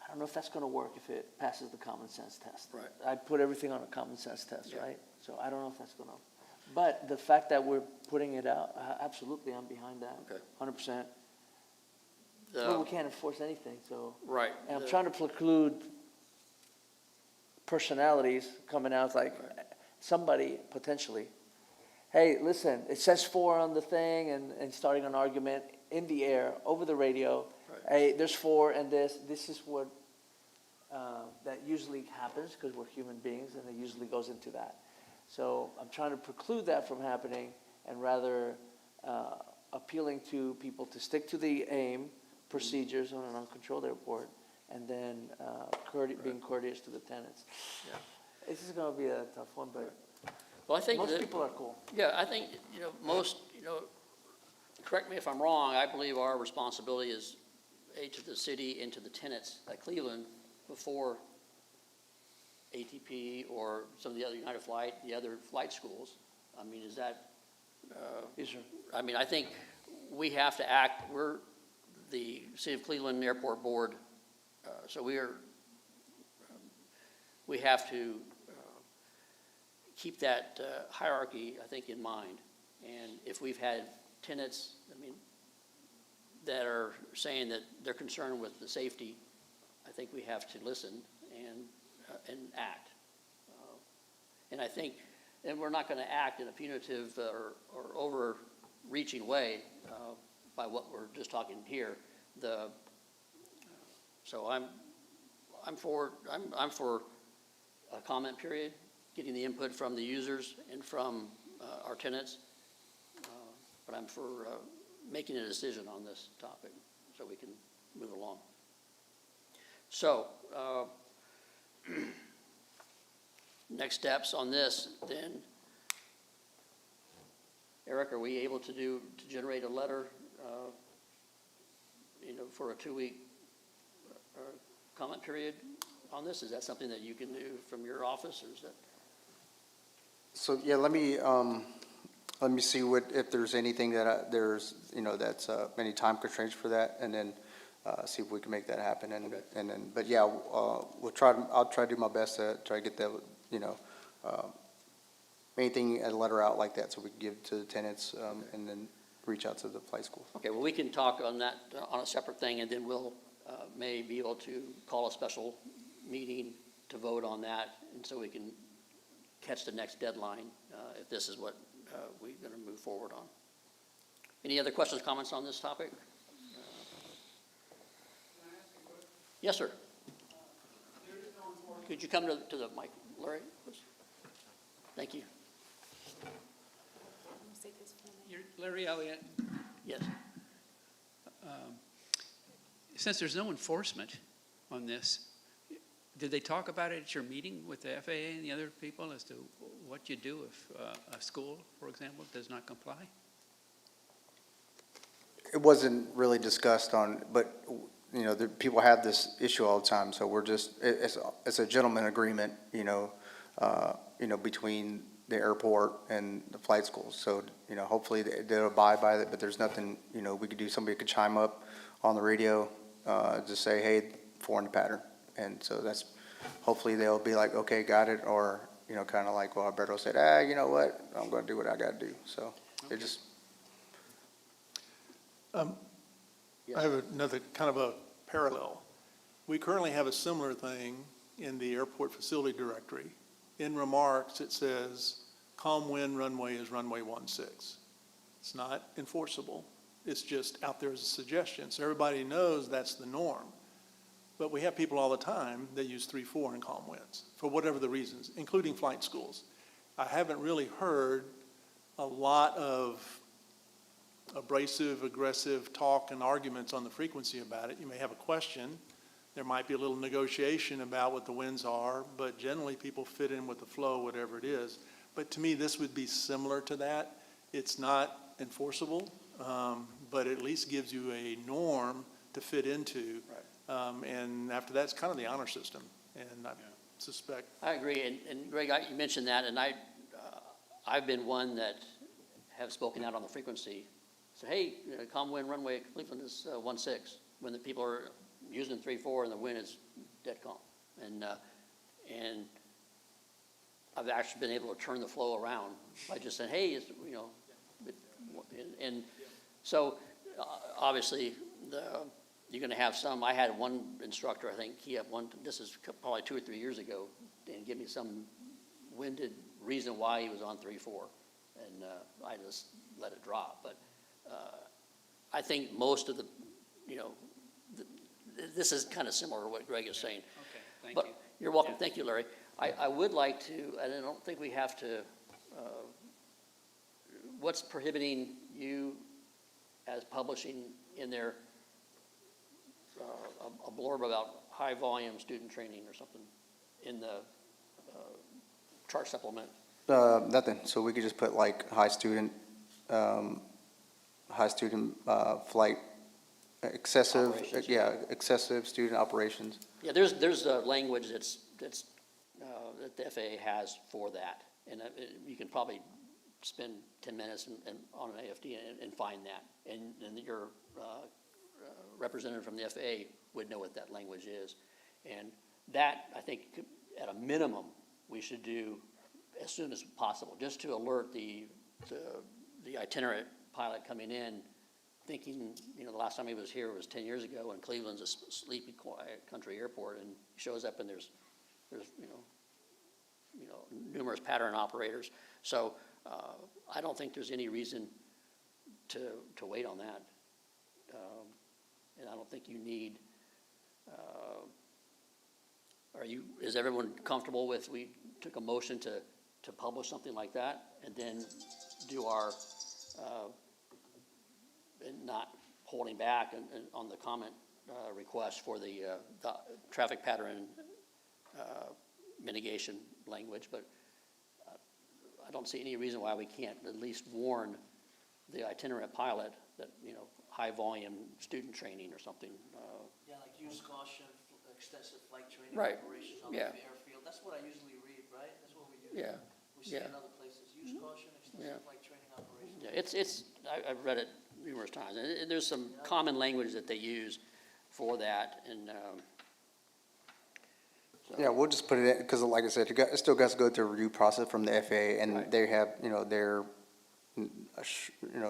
I don't know if that's gonna work if it passes the common sense test. Right. I put everything on a common sense test, Yeah. right? So I don't know if that's gonna, but the fact that we're putting it out, absolutely, I'm behind that. Okay. 100%. But we can't enforce anything, so. Right. And I'm trying to preclude personalities coming out like somebody potentially, hey, listen, it says 4 on the thing, and starting an argument in the air, over the radio. Right. Hey, there's 4 and this is what, that usually happens because we're human beings and it usually goes into that. So I'm trying to preclude that from happening and rather appealing to people to stick to the AIM procedures on an uncontrolled airport and then being courteous to the tenants. Yeah. This is going to be a tough one, but Well, I think most that, people are cool. yeah, I think, most, correct me if I'm wrong, I believe our responsibility is, to the city and to the tenants at Cleveland before ATP or some of the other United Flight, the other flight schools. I mean, is that, Yes, sir. I mean, I think we have to act, we're the City of Cleveland Airport Board, so we have to keep that hierarchy, I think, in mind. And if we've had tenants, that are saying that they're concerned with the safety, I think we have to listen and act. And I think, and we're not going to act in a punitive or overreaching way by what we're just talking here. So I'm for a comment period, getting the input from the users and from our tenants. But I'm for making a decision on this topic so we can move along. So, next steps on this, then, Eric, are we able to generate a letter, for a 2-week comment period on this? Is that something that you can do from your office, or is that? So, yeah, let me see if there's anything that that's any time constraints for that, and then see if we can make that happen. Okay. And then, but yeah, I'll try to do my best to try to get that, anything, a letter out like that so we can give to the tenants, and then reach out to the flight schools. Okay, well, we can talk on that, on a separate thing, and then we'll may be able to call a special meeting to vote on that, and so we can catch the next deadline if this is what we're going to move forward on. Any other questions, comments on this topic? Yes, sir. Could you come to the mic, Larry, please? Thank you. You're Larry Elliott. Yes. Since there's no enforcement on this, did they talk about it at your meeting with the FAA and the other people as to what you do if a school, for example, does not comply? It wasn't really discussed but you know, people have this issue all the time, so we're just, it's a gentleman agreement, between the airport and the flight schools. So, hopefully they'll abide by it, but there's nothing, we could do, somebody could chime up on the radio, just say, hey, foreign pattern. And so that's, hopefully they'll be like, okay, got it, or, kind of like, well, Alberto said, you know what, I'm gonna do what I gotta do. So it just, I have another kind of a parallel. We currently have a similar thing in the airport facility directory. In remarks, it says, calm wind runway is runway 16. It's not enforceable. It's just out there as a suggestion. So everybody knows that's the norm. But we have people all the time that use 3-4 in calm winds, for whatever the reasons, including flight schools. I haven't really heard a lot of abrasive, aggressive talk and arguments on the frequency about it. You may have a question. There might be a little negotiation about what the winds are, but generally people fit in with the flow, whatever it is. But to me, this would be similar to that. It's not enforceable, but at least gives you a norm to fit into. And after that, it's kind of the honor system. And I suspect. I agree, and Greg, you mentioned that, and I've been one that have spoken out on the frequency. So, hey, calm wind runway at Cleveland is 16, when the people are using 3-4 and the wind is dead calm. And I've actually been able to turn the flow around by just saying, hey, and so obviously you're going to have some. I had one instructor, I think he had one, this is probably 2 or 3 years ago, and give me some winded reason why he was on 3-4, and I just let it drop. But I think most of the, this is kind of similar to what Greg is saying. Okay, thank But you. you're welcome. Yeah. Thank you, Larry. I would like to, and I don't think we have to, what's prohibiting you as publishing in there a blurb about high volume student training or something in the chart supplement? nothing. So we could just put like high student flight, excessive, Operations. excessive student operations. Yeah, there's a language that the FAA has for that, and you can probably spend 10 minutes on an AFD and find that, and your representative from the FAA would know what that language is, and that, I think, at a minimum, we should do as soon as possible, just to alert the itinerant pilot coming in, thinking, the last time he was here was 10 years ago, and Cleveland's a sleepy, quiet country airport, and he shows up and there's numerous pattern operators. So I don't think there's any reason to wait on that. And I don't think you need, is everyone comfortable with, we took a motion to publish something like that, and then do our, and not holding back on the comment request for the traffic pattern mitigation language, but I don't see any reason why we can't at least warn the itinerant pilot that, high volume student training or something. Yeah, like use caution, extensive flight training Right. operations on Yeah. the airfield. That's what I usually read, right? That's what we use. Yeah. We see Yeah. in other places, use caution, extensive Yeah. flight training operations. Yeah, I've read it numerous times, and there's some common language that they use for that, and, so- Yeah, we'll just put it in, because like I said, it still got to go through a review process from the FAA, and Right. they have, their,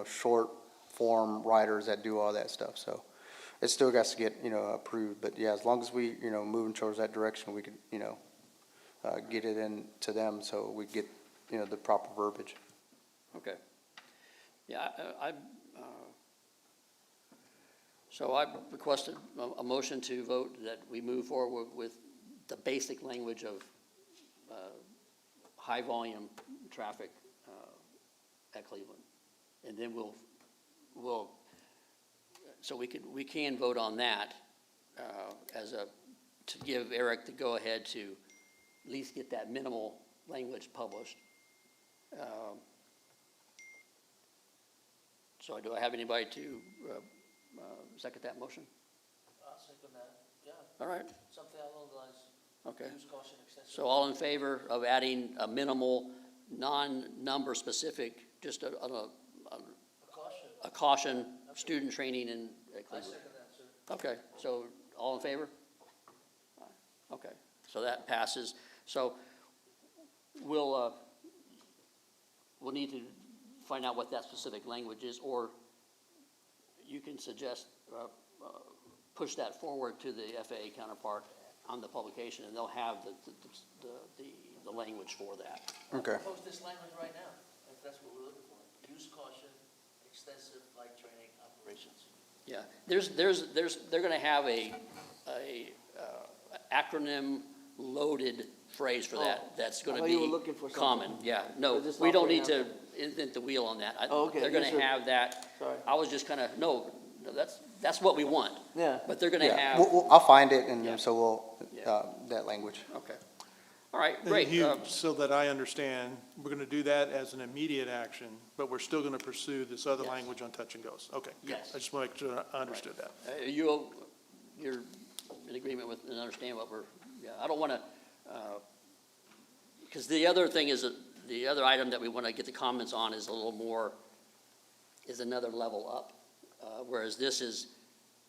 short form writers that do all that stuff, so it still got to get, approved, but yeah, as long as we, moving towards that direction, we could, get it in to them, so we get, the proper verbiage. Okay. Yeah, so I requested a motion to vote that we move forward with the basic language of high volume traffic at Cleveland. And then so we can vote on that to give Eric the go-ahead to at least get that minimal language published. So do I have anybody to second that motion? I'll say second that, yeah, All right, something along the lines, okay. use caution extensive. So all in favor of adding a minimal, non-number specific, just a caution, student training in I Cleveland? second that, sir. Okay, so all in favor? Okay, so that passes. So we'll need to find out what that specific language is, or you can suggest, push that forward to the FAA counterpart on the publication, and they'll have the language for that. Okay. Propose this language right now, if that's what we're looking for. Use caution, extensive flight training operations. Yeah, they're gonna have a acronym loaded phrase for that, Oh, that's I gonna thought you were be looking for something. common, yeah, no, We're just we don't offering need to invent the wheel on that. Oh, okay, They're yes, gonna sir. have that, Sorry. I was just kinda, no, that's what we want, Yeah. but they're gonna Yeah, have, I'll find it, and Yeah. so we'll, Yeah. that language. okay. All right, And great, Hugh, so that I understand, we're going to do that as an immediate action, but we're still going to pursue this other Yes. language on touch and goes. Okay. good. Yes. I just want to make sure I understood that. you're in agreement with and understand what we're, yeah, I don't wanna, because the other thing is, that the other item that we wanna get the comments on is a little more, is another level up. Whereas this is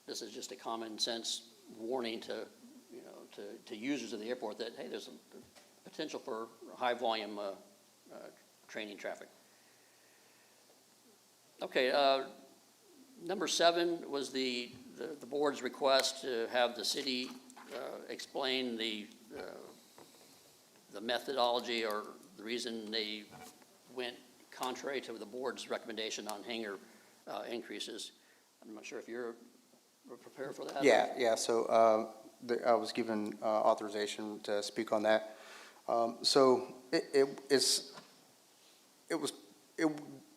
just a common sense warning to, you know, to users of the airport that, hey, there's a potential for high volume, training traffic. Okay, number 7 was the board's request to have the city explain the methodology or the reason they went contrary to the board's recommendation on hangar increases. I'm not sure if you're prepared for that? Yeah, so I was given authorization to speak on that. So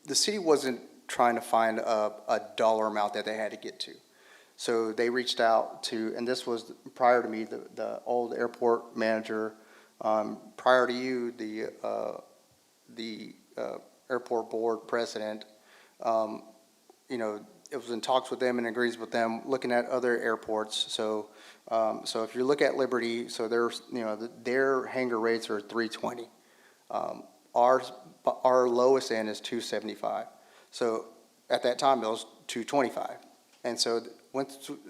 the city wasn't trying to find a dollar amount that they had to get to. So they reached out to, and this was prior to me, the old airport manager, prior to you, the airport board president, you know, it was in talks with them and agrees with them, looking at other airports. So if you look at Liberty, so there's, you know, their hangar rates are $320. Our lowest end is $275. So at that time, it was $225. And so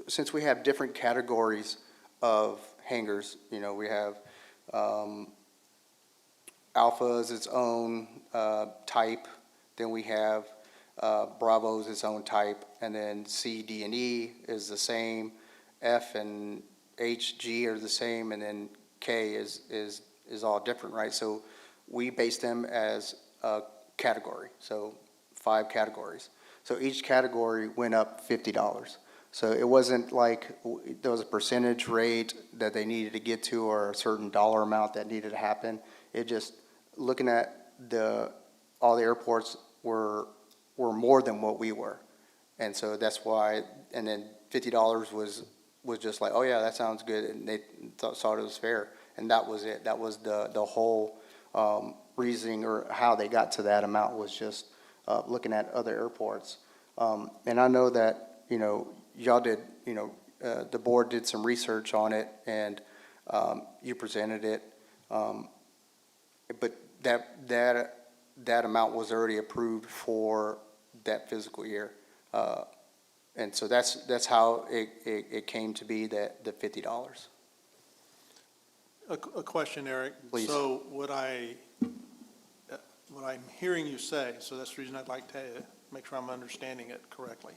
since we have different categories of hangars, you know, we have Alpha is its own type, then we have Bravo is its own type, and then C, D, and E is the same, F and H, G are the same, and then K is all different, right? So we base them as a category, so 5 categories. So each category went up $50. So it wasn't like there was a percentage rate that they needed to get to or a certain dollar amount that needed to happen. It just, looking at all the airports were more than what we were. And so that's why, and then $50 was just like, oh yeah, that sounds good, and they thought it was fair. And that was it. That was the whole reasoning, or how they got to that amount, was just looking at other airports. And I know that, you know, y'all did, you know, the board did some research on it, and you presented it. But that amount was already approved for that fiscal year. And so that's how it came to be, that the $50. A question, Eric. Please. So what I'm hearing you say, so that's the reason I'd like to make sure I'm understanding it correctly.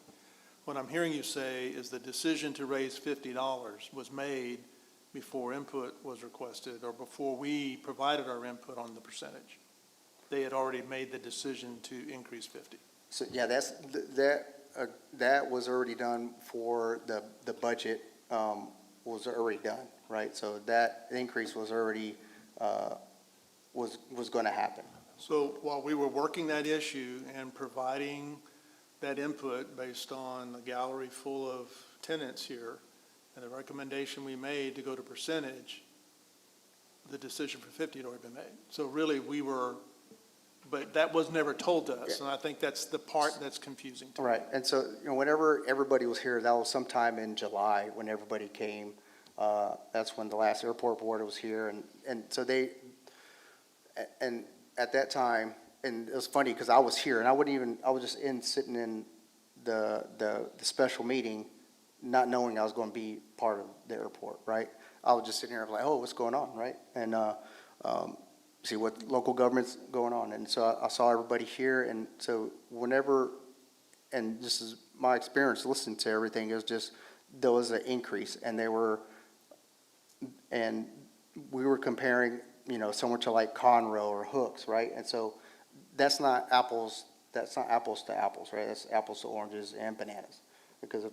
What I'm hearing you say is the decision to raise $50 was made before input was requested, or before we provided our input on the percentage. They had already made the decision to increase 50. So, yeah, that was already done for the budget, was already done, right? So that increase was already, was going to happen. So while we were working that issue and providing that input based on the gallery full of tenants here, and the recommendation we made to go to percentage, the decision for 50 had already been made. So really, we were but that was never told to us, and I think that's the part that's confusing to me. Right, and so, whenever everybody was here, that was sometime in July when everybody came. That's when the last airport board was here, and so and at that time, and it was funny, because I was here, and I was just sitting in the special meeting, not knowing I was going to be part of the airport, right? I was just sitting here like, oh, what's going on, right? And see what local government's going on. And so I saw everybody here, and so whenever, and this is my experience listening to everything, it was just, there was an increase, and we were comparing, somewhere to like Conroe or Hooks, right? And so that's not apples to apples, right? That's apples to oranges and bananas. Because if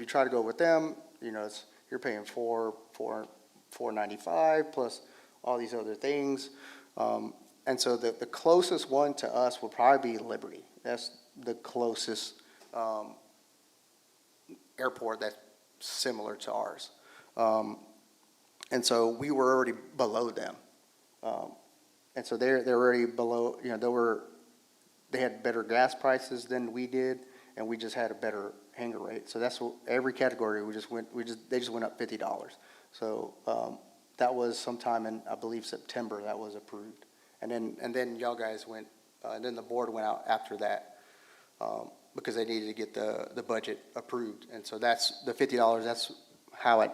you try to go with them, you're paying $4.95 plus all these other things. And so the closest one to us will probably be Liberty. That's the closest airport that's similar to ours. And so we were already below them. And so they're already below, they had better gas prices than we did, and we just had a better hanger rate. So that's what, every category, they just went up $50. So that was sometime in, I believe, September that was approved. And then y'all guys went, and then the board went out after that, because they needed to get the budget approved. And so that's the $50, that's how it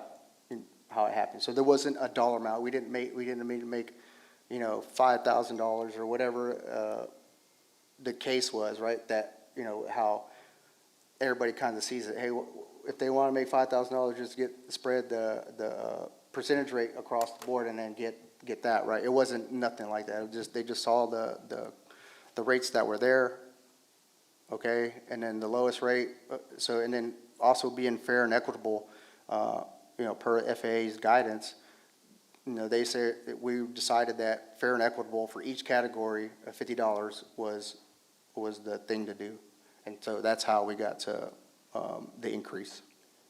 happened. So there wasn't a dollar amount. We didn't mean to make, $5,000 or whatever the case was, right? That, how everybody kind of sees it. Hey, if they want to make $5,000, just spread the percentage rate across the board and then get that, right? It wasn't nothing like that. It was just, they just saw the rates that were there, okay? And then the lowest rate, and then also being fair and equitable, per FAA's guidance, they say that we decided that fair and equitable for each category of $50 was the thing to do. And so that's how we got to the increase.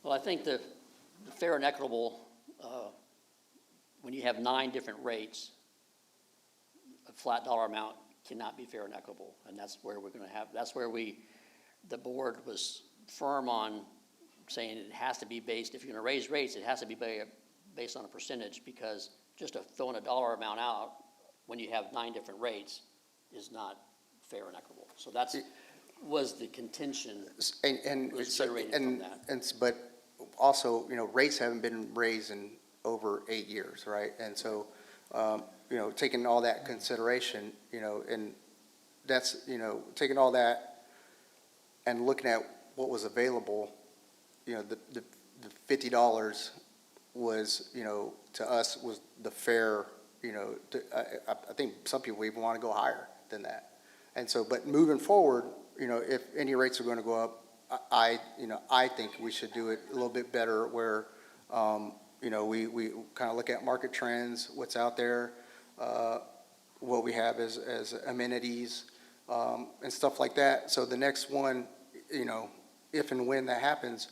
Well, I think the fair and equitable, when you have 9 different rates, a flat dollar amount cannot be fair and equitable. And that's where the board was firm on saying it has to be based, if you're going to raise rates, it has to be based on a percentage, because just throwing a dollar amount out when you have 9 different rates is not fair and equitable. So that's was the contention. Was generated from that. But also, rates haven't been raised in over 8 years, right? And so, taking all that consideration, and that's, taking all that and looking at what was available, the $50 was, to us was the fair, I think some people even want to go higher than that. And so, but moving forward, if any rates are going to go up, I think we should do it a little bit better where, we kind of look at market trends, what's out there, what we have as amenities, and stuff like that. So the next one, if and when that happens,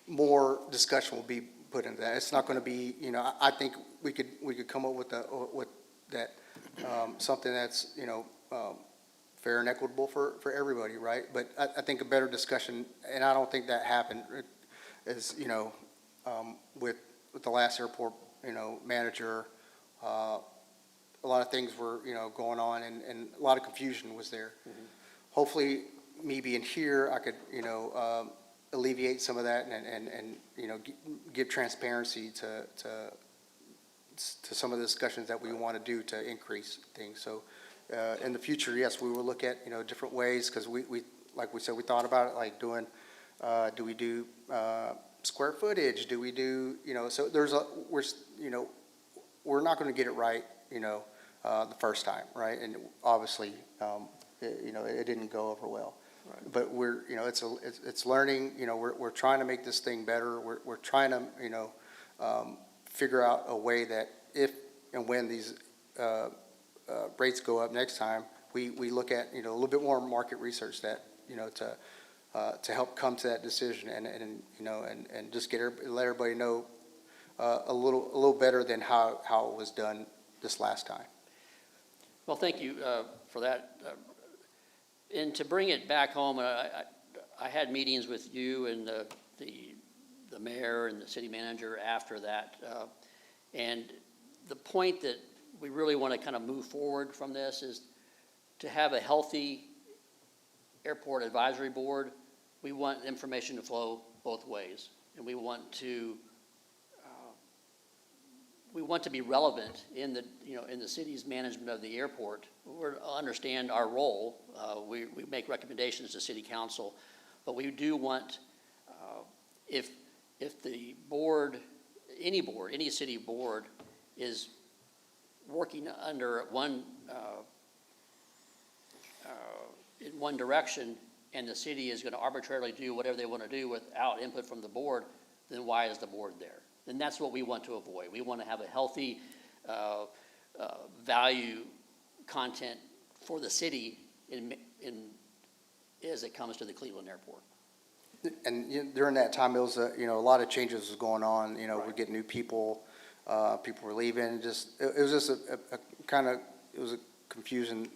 more discussion will be put into that. It's not going to be, I think we could come up with that, something that's, fair and equitable for everybody, right? But I think a better discussion, and I don't think that happened, is, with the last airport, manager, a lot of things were, going on, and a lot of confusion was there. Mm-hmm. Hopefully, me being here, I could, alleviate some of that and give transparency to some of the discussions that we want to do to increase things. So in the future, yes, we will look at, different ways, because we, like we said, we thought about it, like doing, do we do square footage? Do we do, so we're not going to get it right, the first time, right? And obviously, it didn't go over well. Right. But we're, it's learning, we're trying to make this thing better. We're trying to, figure out a way that if and when these rates go up next time, we look at, a little bit more market research that, to help come to that decision and just let everybody know a little better than how it was done this last time. Well, thank you for that. And to bring it back home, I had meetings with you and the mayor and the city manager after that. And the point that we really want to kind of move forward from this is to have a healthy airport advisory board. We want information to flow both ways, and we want to be relevant in the city's management of the airport. We understand our role. We make recommendations to city council, but we do want, if the board, any city board is working under in one direction, and the city is going to arbitrarily do whatever they want to do without input from the board, then why is the board there? And that's what we want to avoid. We want to have a healthy value content for the city as it comes to the Cleveland Airport. And during that time, it was, a lot of changes was going on, we get new people, people were leaving, it was just it was a confusing,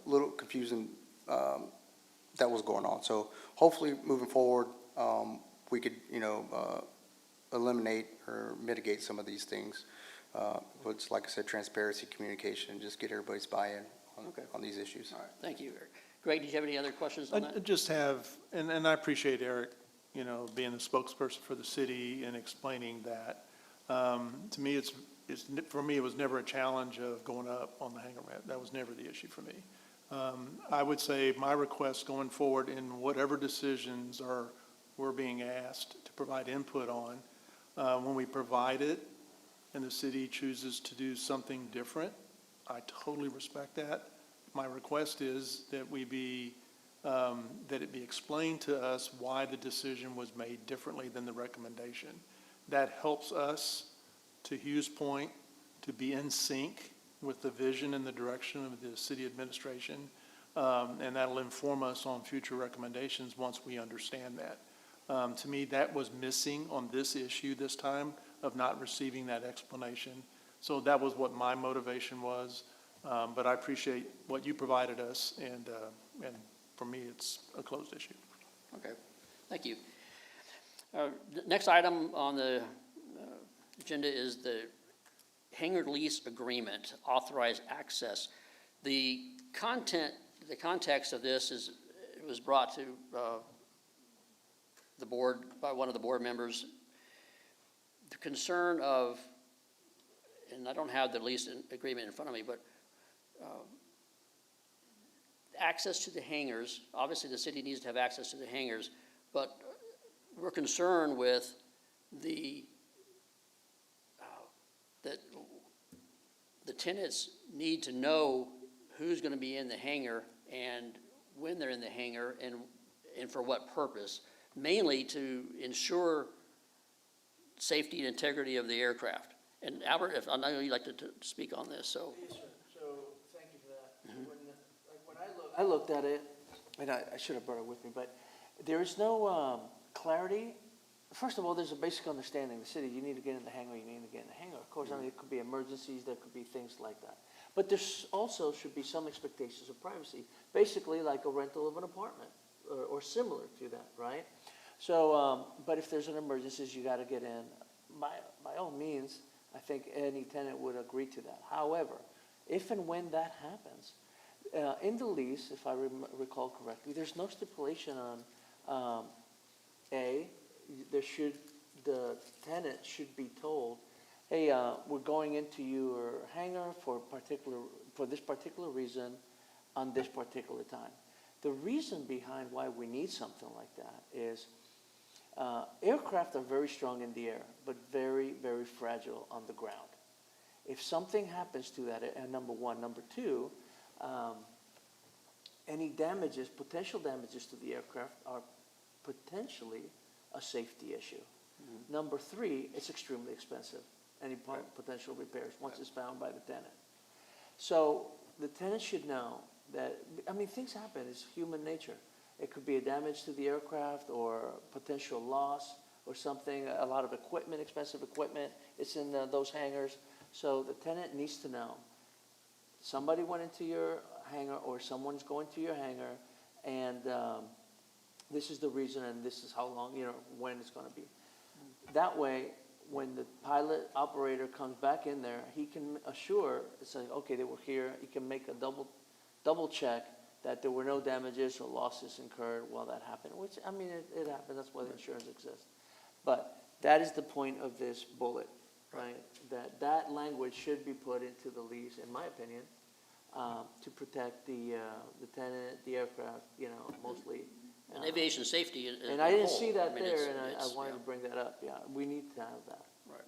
little confusing, that was going on. So hopefully moving forward, we could, eliminate or mitigate some of these things. Which, like I said, transparency, communication, just get everybody's buy-in on these issues. All right, thank you, Eric. Greg, did you have any other questions on that? I just have, and I appreciate Eric, being the spokesperson for the city and explaining that. To me, for me, it was never a challenge of going up on the hangar ramp. That was never the issue for me. I would say my request going forward in whatever decisions we're being asked to provide input on, when we provide it and the city chooses to do something different, I totally respect that. My request is that that it be explained to us why the decision was made differently than the recommendation. That helps us, to Hugh's point, to be in sync with the vision and the direction of the city administration, and that'll inform us on future recommendations once we understand that. To me, that was missing on this issue this time, of not receiving that explanation. So that was what my motivation was, but I appreciate what you provided us, and for me, it's a closed issue. Okay, thank you. The next item on the agenda is the hangar lease agreement, authorized access. The context of this is, it was brought to the board by one of the board members. The concern of, and I don't have the lease agreement in front of me, but access to the hangars. Obviously, the city needs to have access to the hangars, but we're concerned with that the tenants need to know who's going to be in the hangar and when they're in the hangar and for what purpose, mainly to ensure safety and integrity of the aircraft. And Albert, I know you'd like to speak on this, so. Yes, sir. So, thank you for that. When I looked at it, and I should have brought it with me, but there is no clarity. First of all, there's a basic understanding. The city, you need to get in the hangar, you need to get in the hangar. Of course, I mean, it could be emergencies, there could be things like that. But there also should be some expectations of privacy, basically like a rental of an apartment or similar to that, right? So, but if there's an emergency, you got to get in. By all means, I think any tenant would agree to that. However, if and when that happens, in the lease, if I recall correctly, there's no stipulation on the tenant should be told, hey, we're going into your hangar for this particular reason on this particular time. The reason behind why we need something like that is aircraft are very strong in the air, but very, very fragile on the ground. If something happens to that, number one. Number two, any damages, potential damages to the aircraft are potentially a safety issue. Mm-hmm. Number three, it's extremely expensive, any potential repairs, once it's found by the tenant. So the tenant should know that, I mean, things happen, it's human nature. It could be a damage to the aircraft or potential loss or something, a lot of equipment, expensive equipment, it's in those hangars. So the tenant needs to know, somebody went into your hangar or someone's going to your hangar and this is the reason and this is how long, when it's gonna be. That way, when the pilot operator comes back in there, he can assure, say, okay, they were here, he can make a double check that there were no damages or losses incurred while that happened, which, I mean, it happens, that's why the insurance exists. But that is the point of this bullet, right? That language should be put into the lease, in my opinion, to protect the tenant, the aircraft, mostly. And aviation safety as And a I didn't whole. see that mean, there, and it's- I wanted to bring that up, yeah, we need to have that. Right.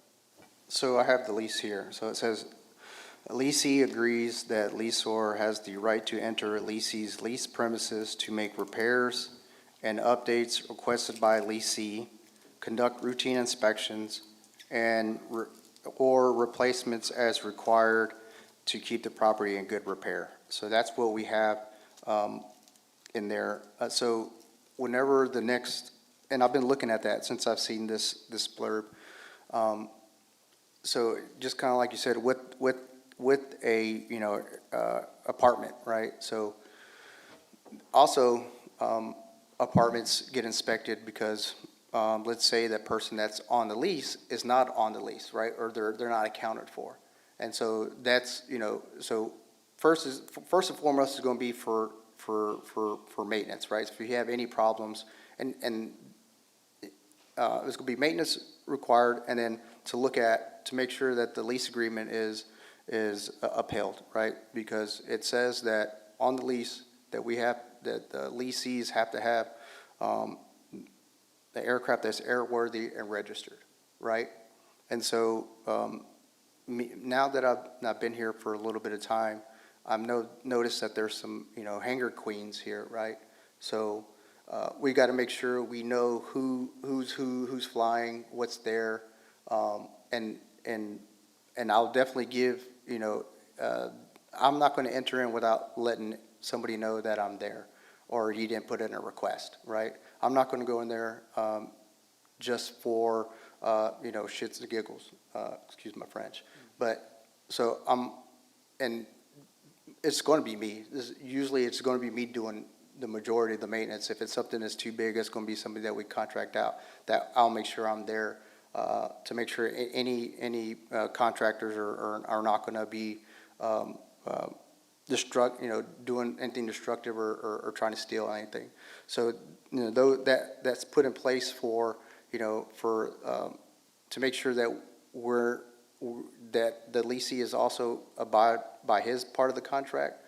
So I have the lease here. So it says, leasee agrees that leaseor has the right to enter leasee's lease premises to make repairs and updates requested by leasee, conduct routine inspections, or replacements as required to keep the property in good repair. So that's what we have in there. So whenever the next, and I've been looking at that since I've seen this blurb. So just kind of like you said, with a, apartment, right? So also, apartments get inspected because, let's say that person that's on the lease is not on the lease, right? Or they're not accounted for. And so that's, so first and foremost is going to be for maintenance, right? So if you have any problems, and there's going to be maintenance required, and then to make sure that the lease agreement is upheld, right? Because it says that on the lease that the lessees have to have the aircraft that's airworthy and registered, right? And so now that I've been here for a little bit of time, I've noticed that there's some, hangar queens here, right? So we got to make sure we know who's flying, what's there, and I'll definitely give, I'm not going to enter in without letting somebody know that I'm there, or you didn't put in a request, right? I'm not going to go in there just for, shits and giggles, excuse my French. But, so and it's going to be me. Usually it's going to be me doing the majority of the maintenance. If it's something that's too big, it's going to be somebody that we contract out, that I'll make sure I'm there to make sure any contractors are not going to be doing anything destructive or trying to steal anything. So, that's put in place for, to make sure that that the leasee is also abide by his part of the contract,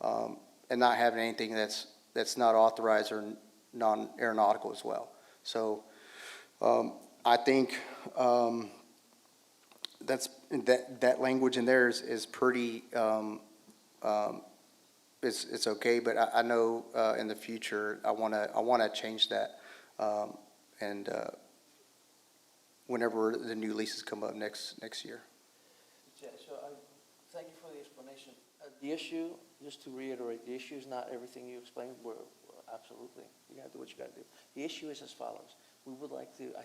and not having anything that's not authorized or non-aeronautical as well. So, I think that language in there is pretty, it's okay, but I know in the future I wanna change that, and whenever the new leases come up next year. Yeah, so thank you for the explanation. The issue, just to reiterate, the issue is not everything you explained. We're absolutely, you gotta do what you gotta do. The issue is as follows. We would like to,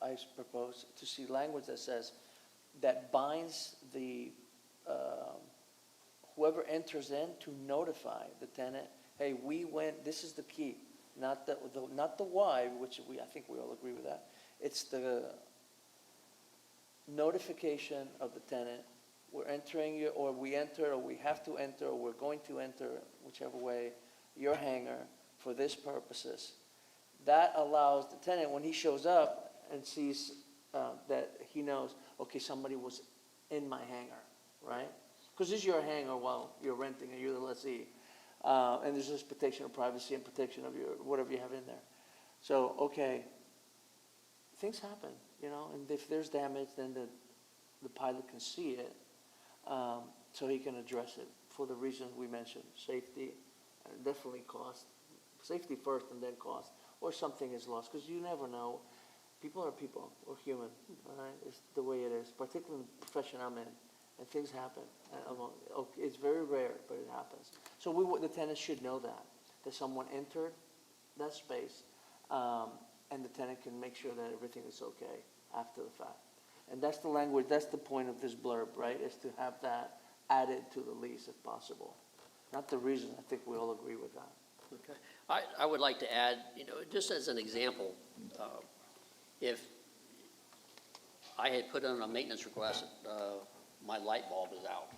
I propose to see language that says, that binds the, whoever enters in to notify the tenant, hey, we went, this is the key, not the why, which I think we all agree with that. It's the notification of the tenant, we're entering or we enter, or we have to enter, or we're going to enter, whichever way, your hangar for this purposes. That allows the tenant, when he shows up and sees that he knows, okay, somebody was in my hangar, right? Because this is your hangar while you're renting and you're the lessee. And there's this protection of privacy and protection of your, whatever you have in there. So, okay, things happen, and if there's damage, then the pilot can see it, so he can address it for the reasons we mentioned, safety, definitely cost, safety first and then cost, or something is lost, because you never know. People are people, we're human, all right? It's the way it is, particularly in the profession I'm in, and things happen. It's very rare, but it happens. So the tenant should know that someone entered that space, and the tenant can make sure that everything is okay after the fact. And that's the language, that's the point of this blurb, right, is to have that added to the lease if possible. Not the reason, I think we all agree with that. Okay. I would like to add, just as an example, if I had put in a maintenance request, my light bulb is out,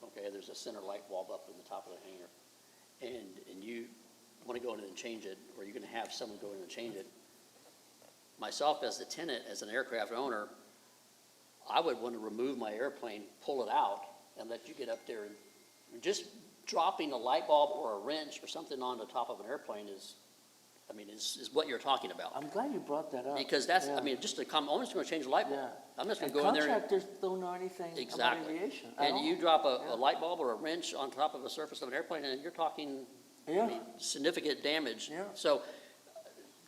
okay, there's a center light bulb up in the top of the hangar, and you want to go in and change it, or you're going to have someone go in and change it, myself as the tenant, as an aircraft owner, I would want to remove my airplane, pull it out, and let you get up there. And just dropping a light bulb or a wrench or something on the top of an airplane is what you're talking about. I'm glad you brought that up. Because that's, Yeah. just to come, I'm just going to change the light bulb. Yeah. I'm just going And to go in there. contractors don't know anything about Exactly. aviation at And all. you drop Yeah. a light bulb or a wrench on top of the surface of an airplane, and you're talking, Yeah. significant damage. Yeah. So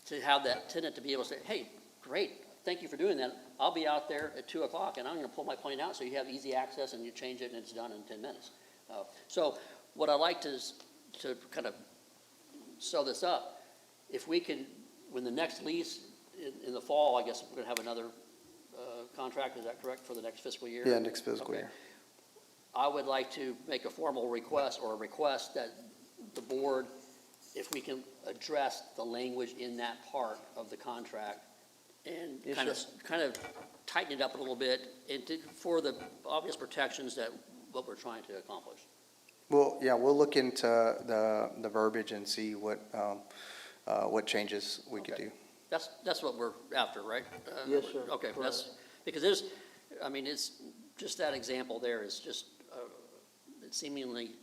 to have that tenant to be able to say, hey, great, thank you for doing that. I'll be out there at 2 o'clock, and I'm going to pull my plane out, so you have easy access, and you change it, and it's done in 10 minutes. So what I like to kind of sew this up, if we can, when the next lease in the fall, I guess we're going to have another contract, is that correct, for the next fiscal year? Yeah, next fiscal Okay. year. I would like to make a formal request, or a request that the board, if we can address the language in that part of the contract and Yes, kind of tighten it up a little bit for the obvious protections that what we're trying to accomplish. Well, yeah, we'll look into the verbiage and see what changes we could Okay. do. That's what we're after, right? Yes, sir. Okay, Correct. because it's just that example there is just seemingly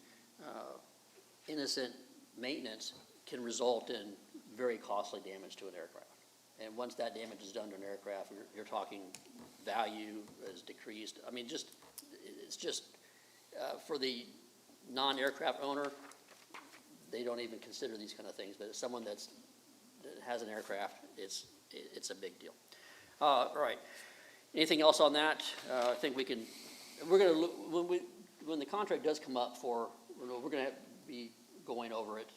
innocent maintenance can result in very costly damage to an aircraft. And once that damage is done to an aircraft, you're talking value is decreased. It's just, for the non-aircraft owner, they don't even consider these kind of things, but as someone that has an aircraft, it's a big deal. All right. Anything else on that? I think we're gonna look, when the contract does come up we're gonna be going over it,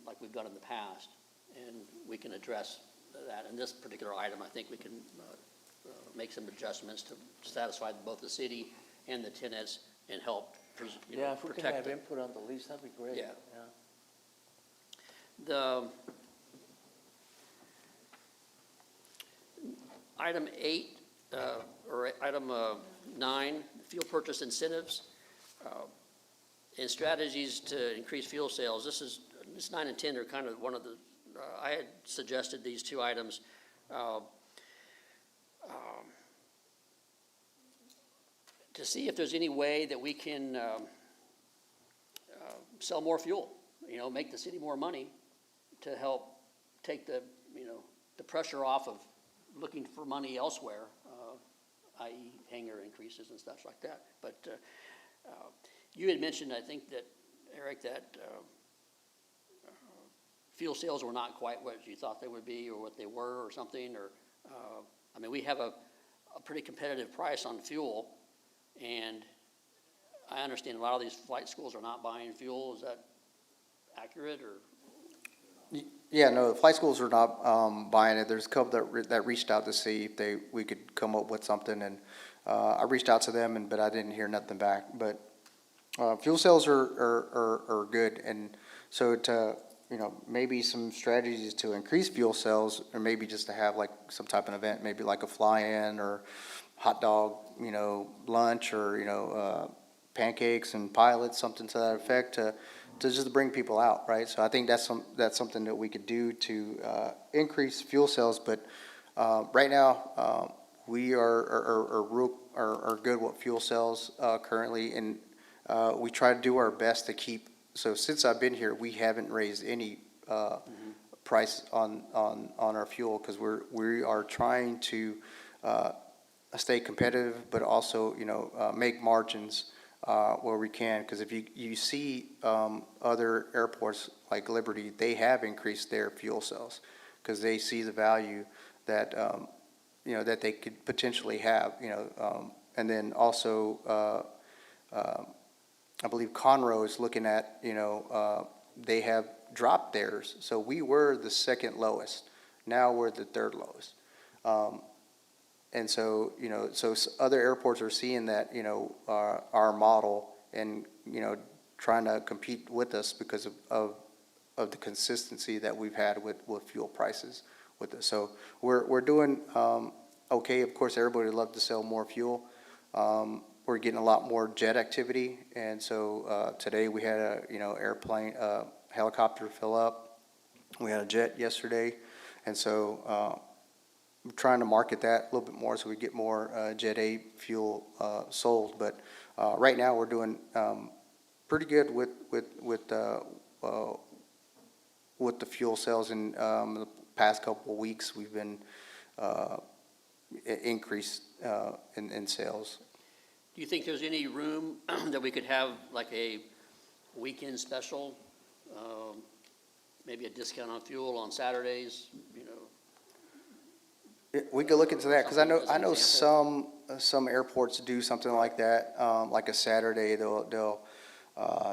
like we've done in the past, and we can address that. In this particular item, I think we can make some adjustments to satisfy both the city and the tenants and help Yeah, if we can protect have them. input on the lease, that'd be great. Yeah. The item 8, or item 9, fuel purchase incentives, and strategies to increase fuel sales. This 9 and 10 are kind of one of the, I had suggested these two items. To see if there's any way that we can sell more fuel, make the city more money to help take the pressure off of looking for money elsewhere, i.e. hangar increases and stuff like that. But you had mentioned, I think that, Eric, that fuel sales were not quite what you thought they would be or what they were or something, or, we have a pretty competitive price on fuel, and I understand a lot of these flight schools are not buying fuel. Is that accurate, or? Yeah, no, the flight schools are not buying it. There's a couple that reached out to see if we could come up with something, and I reached out to them, but I didn't hear nothing back. But fuel sales are good, and so to maybe some strategies to increase fuel sales, or maybe just to have like some type of event, maybe like a fly-in or hot dog, lunch, or pancakes and pilots, something to that effect, to just bring people out, right? So I think that's something that we could do to increase fuel sales. But right now, we are good with fuel sales currently, and we try to do our best to keep. So since I've been here, we haven't raised any price on our fuel, because we are trying to stay competitive, but also make margins where we can. Because if you see other airports like Liberty, they have increased their fuel sales because they see the value that that they could potentially have. And then also I believe Conroe is looking at they have dropped theirs. So we were the second lowest. Now we're the third lowest. And so, so other airports are seeing that, our model and, you know, trying to compete with us because of the consistency that we've had with fuel prices with us. So we're doing okay. Of course, everybody would love to sell more fuel. We're getting a lot more jet activity, and so today we had a, you know, airplane, helicopter fill up. We had a jet yesterday, and so we're trying to market that a little bit more so we get more Jet A fuel sold. But right now, we're doing pretty good with the fuel sales. In the past couple of weeks, we've been increased in sales. Do you think there's any room that we could have like a weekend special? Maybe a discount on fuel on Saturdays, you know? We could look into that, because I know As an some airports do something like that, like a Saturday, they'll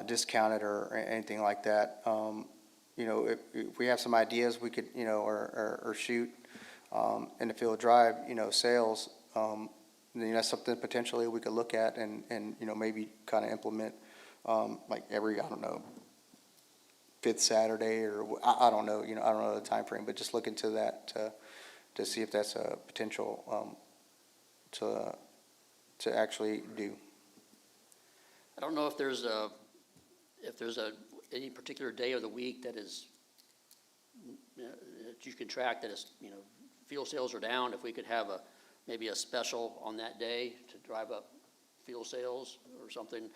discount it or anything like that. You know, if we have some ideas, we could, you know, or shoot in the field drive, you know, sales, then that's something potentially we could look at and you know, maybe kind of implement, like every, I don't know, fifth Saturday, or I don't know, you know, I don't know the time frame, but just look into that to see if that's a potential to actually do. I don't know if there's any particular day of the week that is, that you can track that is, you know, fuel sales are down. If we could have maybe a special on that day to drive up fuel sales or something.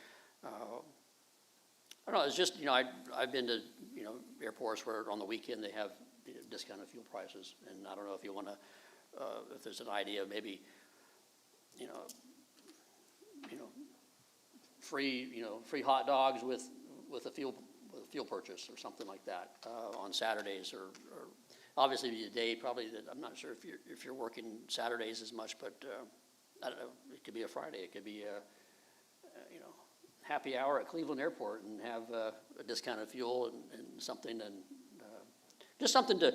I don't know, it's just, you know, I've been to, you know, airports where on the weekend they have, you know, discounted fuel prices. And I don't know if you want to, if there's an idea of maybe, you know, free hot dogs with a fuel purchase or something like that on Saturdays, or obviously the day probably that I'm not sure if you're working Saturdays as much, but I don't know, it could be a Friday, it could be a you know, happy hour at Cleveland Airport and have a discounted fuel and something, and just something to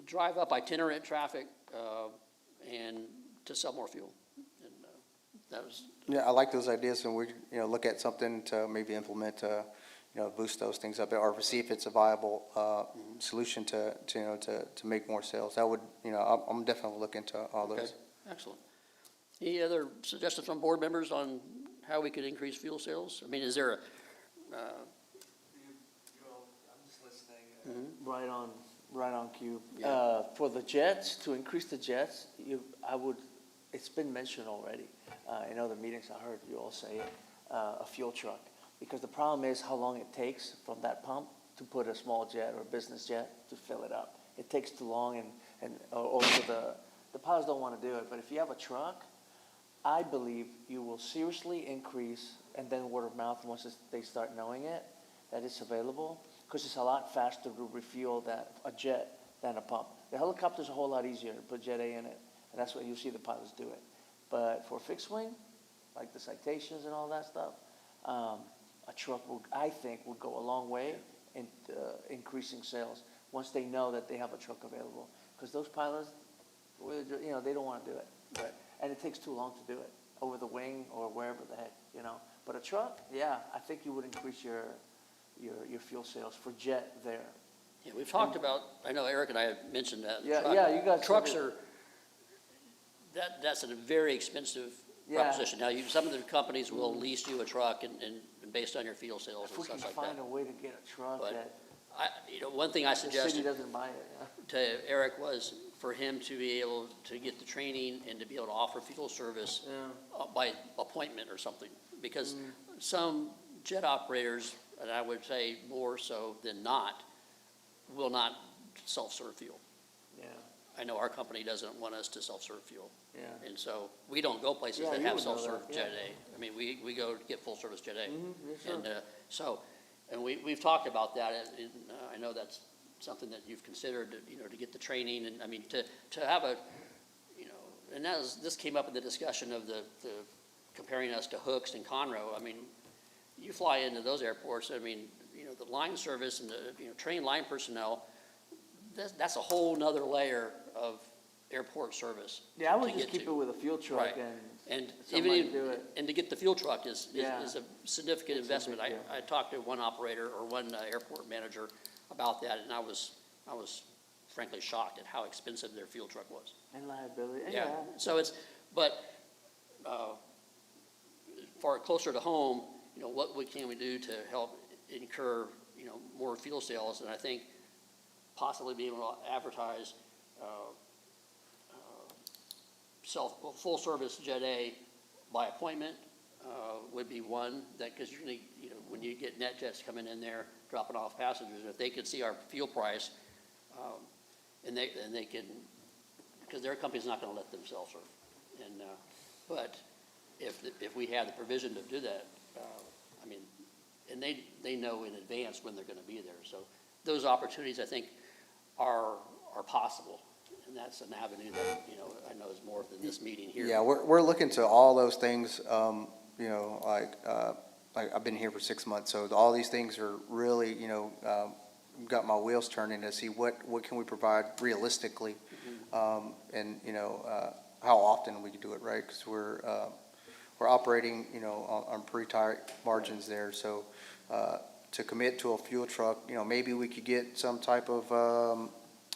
drive up itinerant traffic and to sell more fuel. And that was. Yeah, I like those ideas, and we, you know, look at something to maybe implement to, you know, boost those things up, or see if it's a viable solution to you know, to make more sales. That would, you know, I'm definitely looking into all those. Okay, excellent. Any other suggestions from board members on how we could increase fuel sales? I mean, is there a, I'm just listening. Right on cue. Yeah. For the jets, to increase the jets, it's been mentioned already. In other meetings, I heard you all say it, a fuel truck. Because the problem is how long it takes from that pump to put a small jet or a business jet to fill it up. It takes too long, and also the pilots don't want to do it. But if you have a truck, I believe you will seriously increase, and then word of mouth once they start knowing it, that it's available, because it's a lot faster to refuel a jet than a pump. The helicopter's a whole lot easier to put Jet A in it, and that's what you see the pilots do it. But for fixed wing, like the Citations and all that stuff, a truck I think will go a long way in increasing sales once they know that they have a truck available. Because those pilots, you know, they don't want to do it. And it takes too long to do it over the wing or wherever the heck, you know. But a truck, yeah, I think you would increase your fuel sales for jet there. yeah, we've talked about, I know Eric and I have mentioned that. Yeah, you guys. Trucks are, that's a very expensive Yeah. proposition. Now, some of the companies will lease you a truck and based on your fuel sales If and we can stuff like find that. a way to get a truck But that you know, one thing I the city suggested doesn't buy it, yeah. to Eric was for him to be able to get the training and to be able to offer fuel service Yeah. by appointment or something. Because some jet operators, and I would say more so than not, will not self-serve fuel. Yeah, I know our company doesn't want us to self-serve fuel. yeah. And so we don't go places Yeah, that you have would know that, self-serve yeah. Jet A. I mean, we go get full-service Jet A. Yes, sir. And and we've talked about that, and I know that's something that you've considered, you know, to get the training, and I mean, to have a, you know, and this came up in the discussion of the comparing us to Hooks and Conroe. I mean, you fly into those airports, I mean, you know, the line service and the, you know, trained line personnel, that's a whole nother layer of airport service. Yeah, I would to just get keep to. it with a fuel truck Right. and And even, somebody do it. and to get the fuel truck is Yeah. a significant It's a big investment. deal. I talked to one operator or one airport manager about that, and I was frankly shocked at how expensive their fuel truck was. And liability, Yeah, yeah. so it's, but, far closer to home, what can we do to help incur, more fuel sales? And I think possibly being able to advertise, full-service Jet A by appointment, would be one, that, because usually, when you get NetJets coming in there, dropping off passengers, if they could see our fuel price, and they can, because their company's not gonna let themselves serve. And, but if we have the provision to do that, I mean, and they know in advance when they're gonna be there. So those opportunities, I think, are possible. And that's an avenue that, I know is more than this meeting here. Yeah, we're looking to all those things, like I've been here for 6 months, so all these things are really, got my wheels turning to see what can we provide realistically, and, how often we can do it, right? Because we're operating, on pretty tight margins there, so, to commit to a fuel truck, maybe we could get some type of,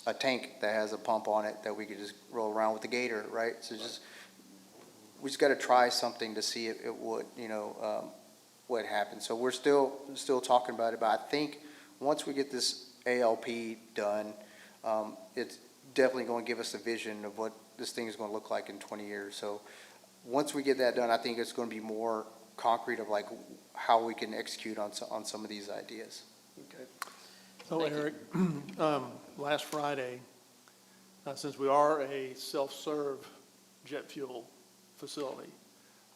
a tank that has a pump on it that we could just roll around with the gator, right? So we just gotta try something to see if it would, what happens. So we're still talking about it, but I think once we get this ALP done, it's definitely gonna give us a vision of what this thing is gonna look like in 20 years. So once we get that done, I think it's gonna be more concrete of like how we can execute on some of these ideas. Okay. So Thank you. Eric, last Friday, since we are a self-serve jet fuel facility,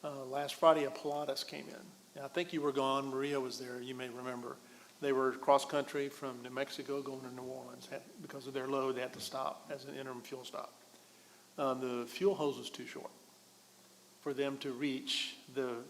last Friday a Pilatus came in. And I think you were gone, Maria was there, you may remember. They were cross-country from New Mexico going to New Orleans. Because of their load, they had to stop as an interim fuel stop. The fuel hose was too short for them to reach the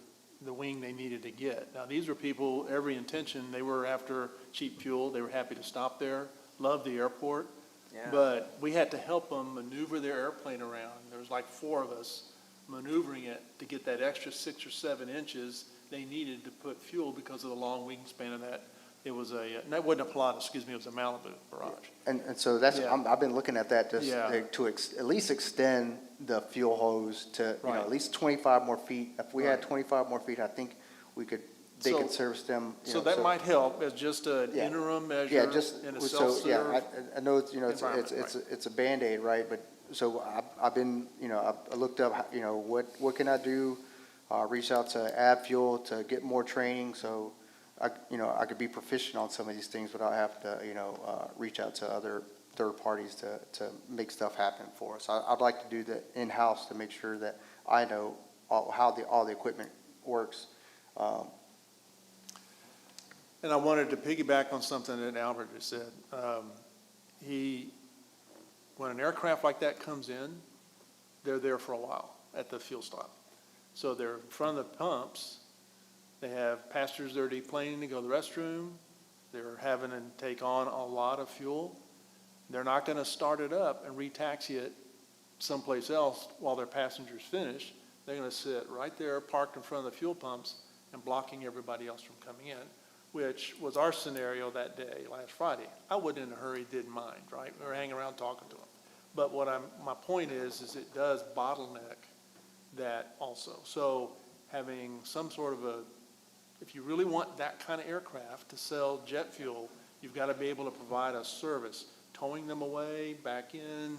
wing they needed to get. Now, these were people, every intention, they were after cheap fuel, they were happy to stop there, loved the airport, Yeah. but we had to help them maneuver their airplane around. There was like 4 of us maneuvering it to get that extra 6 or 7 inches they needed to put fuel because of the long wingspan of that. It was that wasn't a Pilatus, excuse me, it was a Malibu Barrage. And so that's, Yeah. I've been looking at that just Yeah. at least extend the fuel hose to, Right. at least 25 more feet. If we had Right. 25 more feet, I think they So- could service them. So that might help as just an Yeah. interim measure Yeah, just, in a so, yeah, self-serve. I know it's, environment, it's a Band-Aid, right? But, so I've been, I looked up, what can I do? Reach out to AdFuel to get more training, so I could be proficient on some of these things without having to, reach out to other third parties to make stuff happen for us. I'd like to do that in-house to make sure that I know how all the equipment works. And I wanted to piggyback on something that Albert just said. When an aircraft like that comes in, they're there for a while at the fuel stop. So they're in front of the pumps, they have passengers that are deplaning to go to the restroom, they're having to take on a lot of fuel. They're not gonna start it up and re-taxi it someplace else while their passengers finish. They're gonna sit right there, parked in front of the fuel pumps and blocking everybody else from coming in, which was our scenario that day, last Friday. I wasn't in a hurry, didn't mind, right? We were hanging around talking to them. But my point is it does bottleneck that also. So having some sort of if you really want that kind of aircraft to sell jet fuel, you've got to be able to provide a service, towing them away, back in,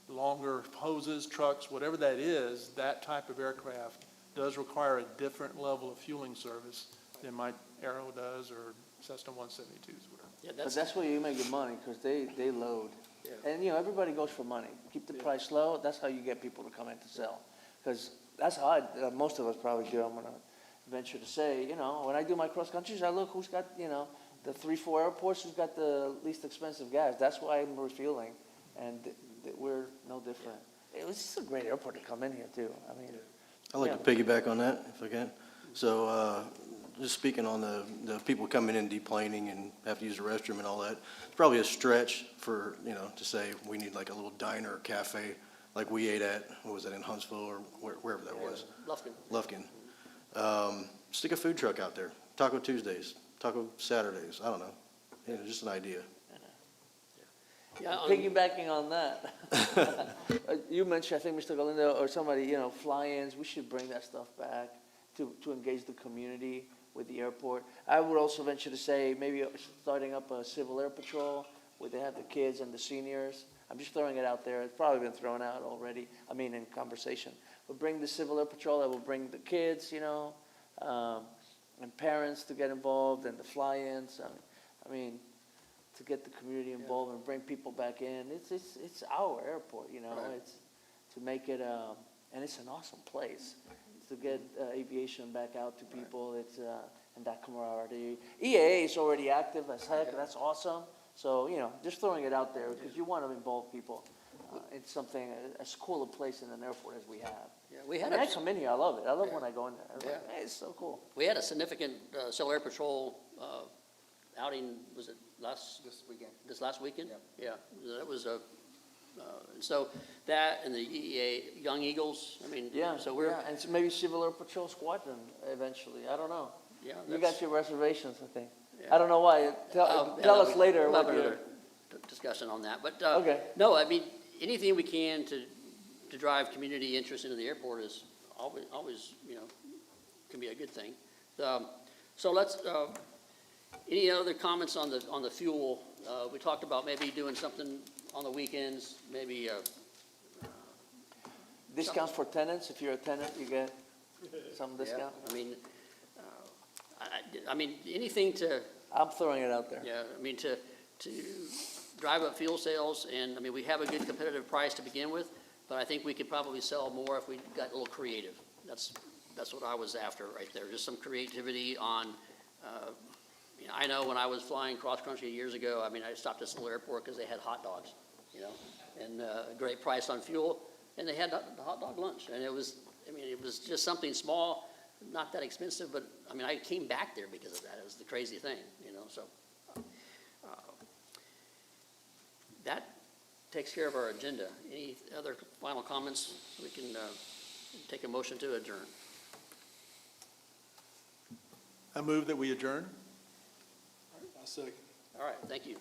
longer hoses, trucks, whatever that is, that type of aircraft does require a different level of fueling service than my Aero does or Cessna 172s, whatever. Yeah, But that's where you make your money, because they load. Yeah. And, everybody goes for money. Keep the price low, that's how you get people to come in to sell. Because that's how most of us probably do, I'm gonna venture to say, when I do my cross countries, I look who's got, the 3-4 airports, who's got the least expensive gas. That's why I'm refueling, and we're no different. It was just a great airport to come in here too, I mean. I'd like to piggyback on that, if I can. So, just speaking on the people coming in deplaning and have to use the restroom and all that, it's probably a stretch for, to say we need like a little diner or cafe like we ate at, what was that, in Huntsville or wherever that was? Lufkin. Lufkin. Stick a food truck out there, Taco Tuesdays, Taco Saturdays, I don't know, just an idea. Yeah, Piggybacking on that, you mentioned, I think, Mr. Galindo or somebody, fly-ins, we should bring that stuff back to engage the community with the airport. I would also venture to say, maybe starting up a civil air patrol where they have the kids and the seniors. I'm just throwing it out there. It's probably been thrown out already, in conversation. But bring the civil air patrol that will bring the kids, and parents to get involved, and the fly-ins. To get the community involved and bring people back in. It's our airport, Right. It's to make it, and it's an awesome place to get aviation back out to people. It's and that camaraderie. EAA is already active as heck. That's awesome. So just throwing it out there because you want to involve people. It's something as cool a place in an airport as we have. Yeah, we had I come in here. I love it. I love Yeah. when I go in there. I'm like, Yeah. hey, it's so cool. We had a significant Civil Air Patrol outing, was it this last weekend? Yeah, that was so that and the EEA Young Eagles, Yeah. so we're, yeah. And so maybe Civil Air Patrol Squadron eventually. I don't know. yeah. You that's- got your reservations, I think. Yeah. I don't know why. Tell us later We'll what have your. another discussion on that, but, Okay. no, anything we can to drive community interest into the airport is always, can be a good thing. So let's, any other comments on the fuel? We talked about maybe doing something on the weekends, maybe, Discounts for tenants. If you're a tenant, you get some discount. anything to, I'm throwing it out there. yeah, to drive up fuel sales, and, we have a good competitive price to begin with, but I think we could probably sell more if we got a little creative. That's what I was after right there, just some creativity on, I know when I was flying cross-country years ago, I stopped at this little airport because they had hot dogs, and a great price on fuel, and they had the hot dog lunch, and it was just something small, not that expensive, but, I came back there because of that. It was the crazy thing, so. That takes care of our agenda. Any other final comments? We can take a motion to adjourn. I move that we adjourn. All right, thank you.